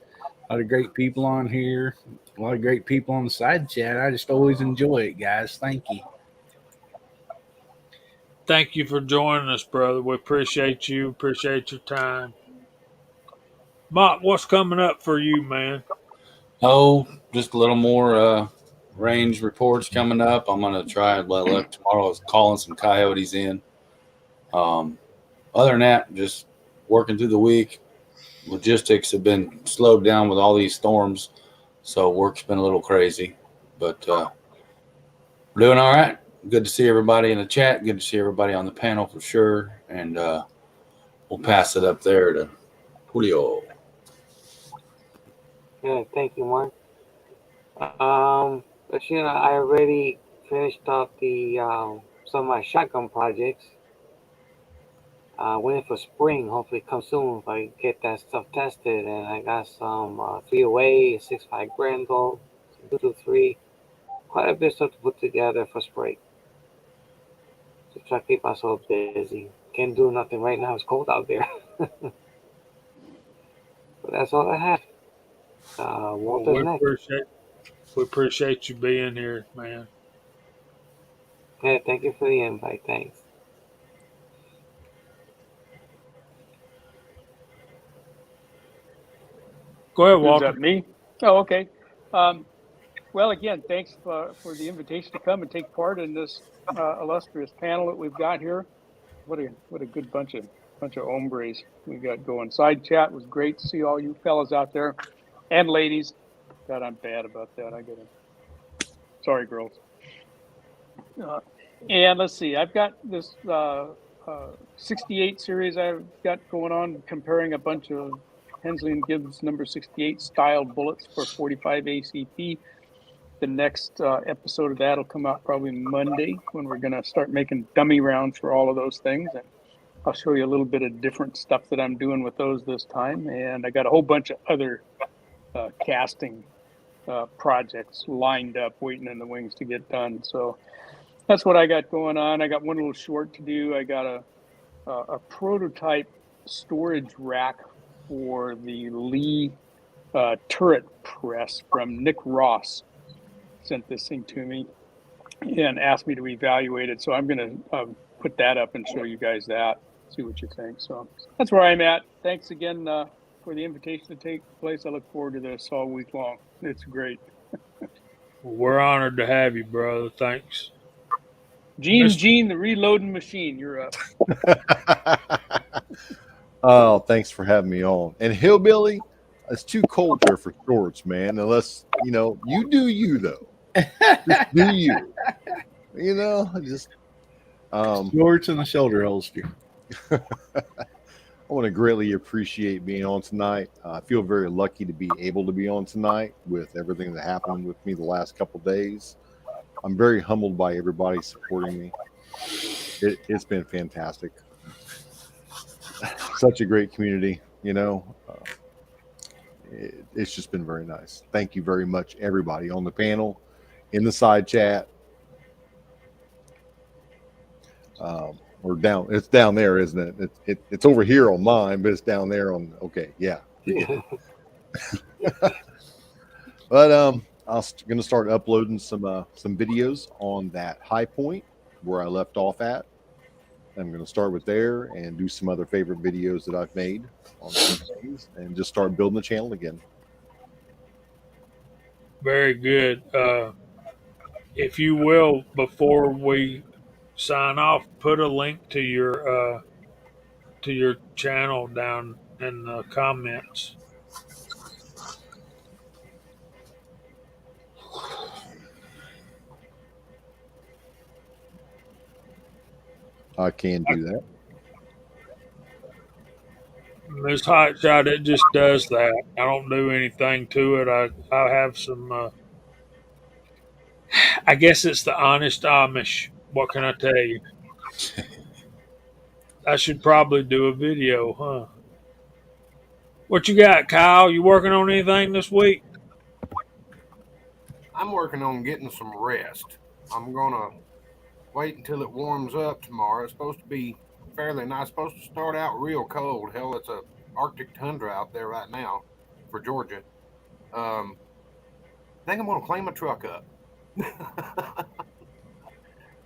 A lot of great people on here. A lot of great people on the side chat. I just always enjoy it, guys. Thank you. Thank you for joining us, brother. We appreciate you. Appreciate your time. Mock, what's coming up for you, man? Oh, just a little more range reports coming up. I'm going to try tomorrow is calling some coyotes in. Other than that, just working through the week. Logistics have been slowed down with all these storms, so work's been a little crazy. But we're doing all right. Good to see everybody in the chat. Good to see everybody on the panel for sure. And we'll pass it up there to Julio. Yeah, thank you, Mark. But I already finished off the some of my shotgun projects. Waiting for spring. Hopefully, come soon if I get that stuff tested. And I got some 308, a 6.5 Grendel, 223, quite a bit of stuff to put together for spring. To try to keep myself busy. Can't do nothing right now. It's cold out there. But that's all I have. Walter's we next. appreciate you being here, man. Yeah, thank you for the invite. Thanks. Go ahead, Who's Walter. that? Me? Oh, okay. Well, again, thanks for the invitation to come and take part in this illustrious panel that we've got here. What a good bunch of hombres we got going. Side chat was great to see all you fellas out there and ladies. God, I'm bad about that. I gotta. Sorry, girls. And let's see. I've got this 68 series I've got going on, comparing a bunch of Hensley and Gibbs number 68 style bullets for 45 ACP. The next episode of that will come out probably Monday, when we're going to start making dummy rounds for all of those things. And I'll show you a little bit of different stuff that I'm doing with those this time. And I got a whole bunch of other casting projects lined up, waiting in the wings to get done. So that's what I got going on. I got one little short to do. I got a prototype storage rack for the Lee turret press from Nick Ross. Sent this thing to me and asked me to evaluate it. So I'm going to put that up and show you guys that, see what you think. So that's where I'm at. Thanks again for the invitation to take place. I look forward to this all week long. It's great. Well, we're honored to have you, brother. Thanks. Gene, the reloading machine, you're up. Oh, thanks for having me on. And Hillbilly, it's too cold there for shorts, man. Unless, you do you, though. Just do you. Just Shorts and the shoulder holster. I want to greatly appreciate being on tonight. I feel very lucky to be able to be on tonight with everything that happened with me the last couple of days. I'm very humbled by everybody supporting me. It's been fantastic. Such a great community, it's just been very nice. Thank you very much, everybody on the panel, in the side chat, or down. It's down there, isn't it? It's over here on mine, but it's down there on. Okay, yeah. But I'm going to start uploading some videos on that high point where I left off at. I'm going to start with there and do some other favorite videos that I've made on some things and just start building the channel again. Very good. If you will, before we sign off, put a link to your channel down in the comments. I can do that. This hot shot, it just does that. I don't do anything to it. I have some. I guess it's the honest Amish. What can I tell you? I should probably do a video, huh? What you got, Kyle? You working on anything this week? I'm working on getting some rest. I'm gonna wait until it warms up tomorrow. It's supposed to be fairly nice. It's supposed to start out real cold. Hell, it's a Arctic tundra out there right now for Georgia. I think I'm gonna clean my truck up.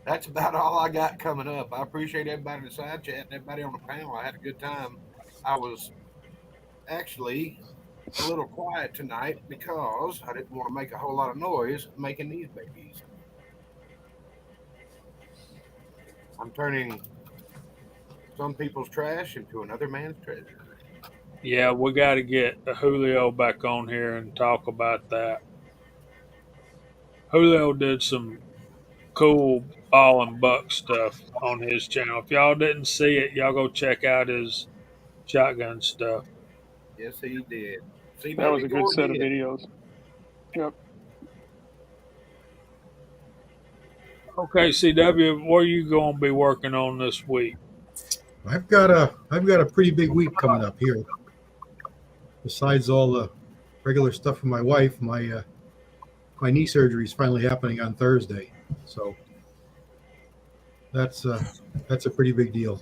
That's about all I got coming up. I appreciate everybody in the side chat and everybody on the panel. I had a good time. I was actually a little quiet tonight because I didn't want to make a whole lot of noise making these babies. I'm turning some people's trash into another man's treasure. Yeah, we got to get Julio back on here and talk about that. Julio did some cool ball and buck stuff on his channel. If y'all didn't see it, y'all go check out his shotgun stuff. Yes, he did. See, That was a baby, good set of did. videos. Yep. Okay, CW, what are you going to be working on this week? I've got a pretty big week coming up here. Besides all the regular stuff for my wife, my knee surgery is finally happening on Thursday, so that's a pretty big deal.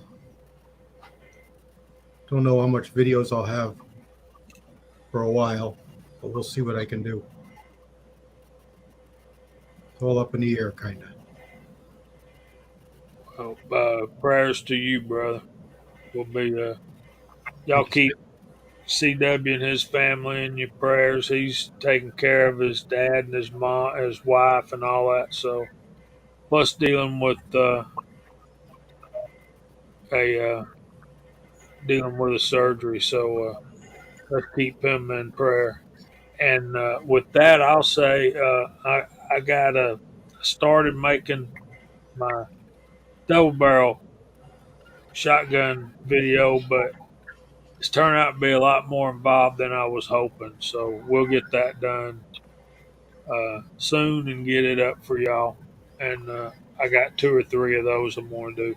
Don't know how much videos I'll have for a while, but we'll see what I can do. It's all up in the air, kind of. Prayers to you, brother. We'll be y'all keep CW and his family in your prayers. He's taking care of his dad and his mom, his wife, and all that. So, plus dealing with a dealing with a surgery. So let's keep him in prayer. And with that, I'll say I got started making my double barrel shotgun video, but it's turned out to be a lot more involved than I was hoping. So we'll get that done soon and get it up for y'all. And I got 2 or 3 of those I'm going to do.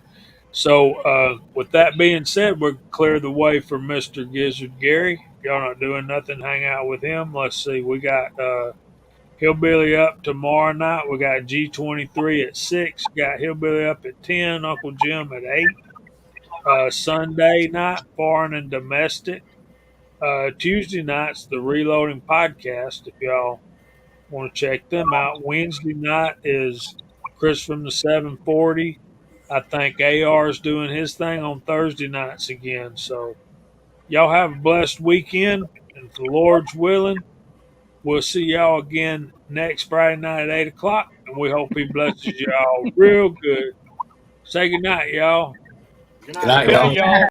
So with that being said, we're clear the way for Mr. Gizzard Gary. Y'all not doing nothing, hang out with him. Let's see, we got Hillbilly up tomorrow night. We got G23 at 6. Got Hillbilly up at 10. Uncle Jim at 8. Sunday night, foreign and domestic. Tuesday night's the Reloading podcast. If y'all want to check them out. Wednesday night is Chris from the 740. I think AR is doing his thing on Thursday nights again. So y'all have a blessed weekend, and if the Lord's willing, we'll see y'all again next Friday night at 8 o'clock, and we hope He blesses y'all real good. Say good night, y'all. Good Good night, Good night, y'all. y'all.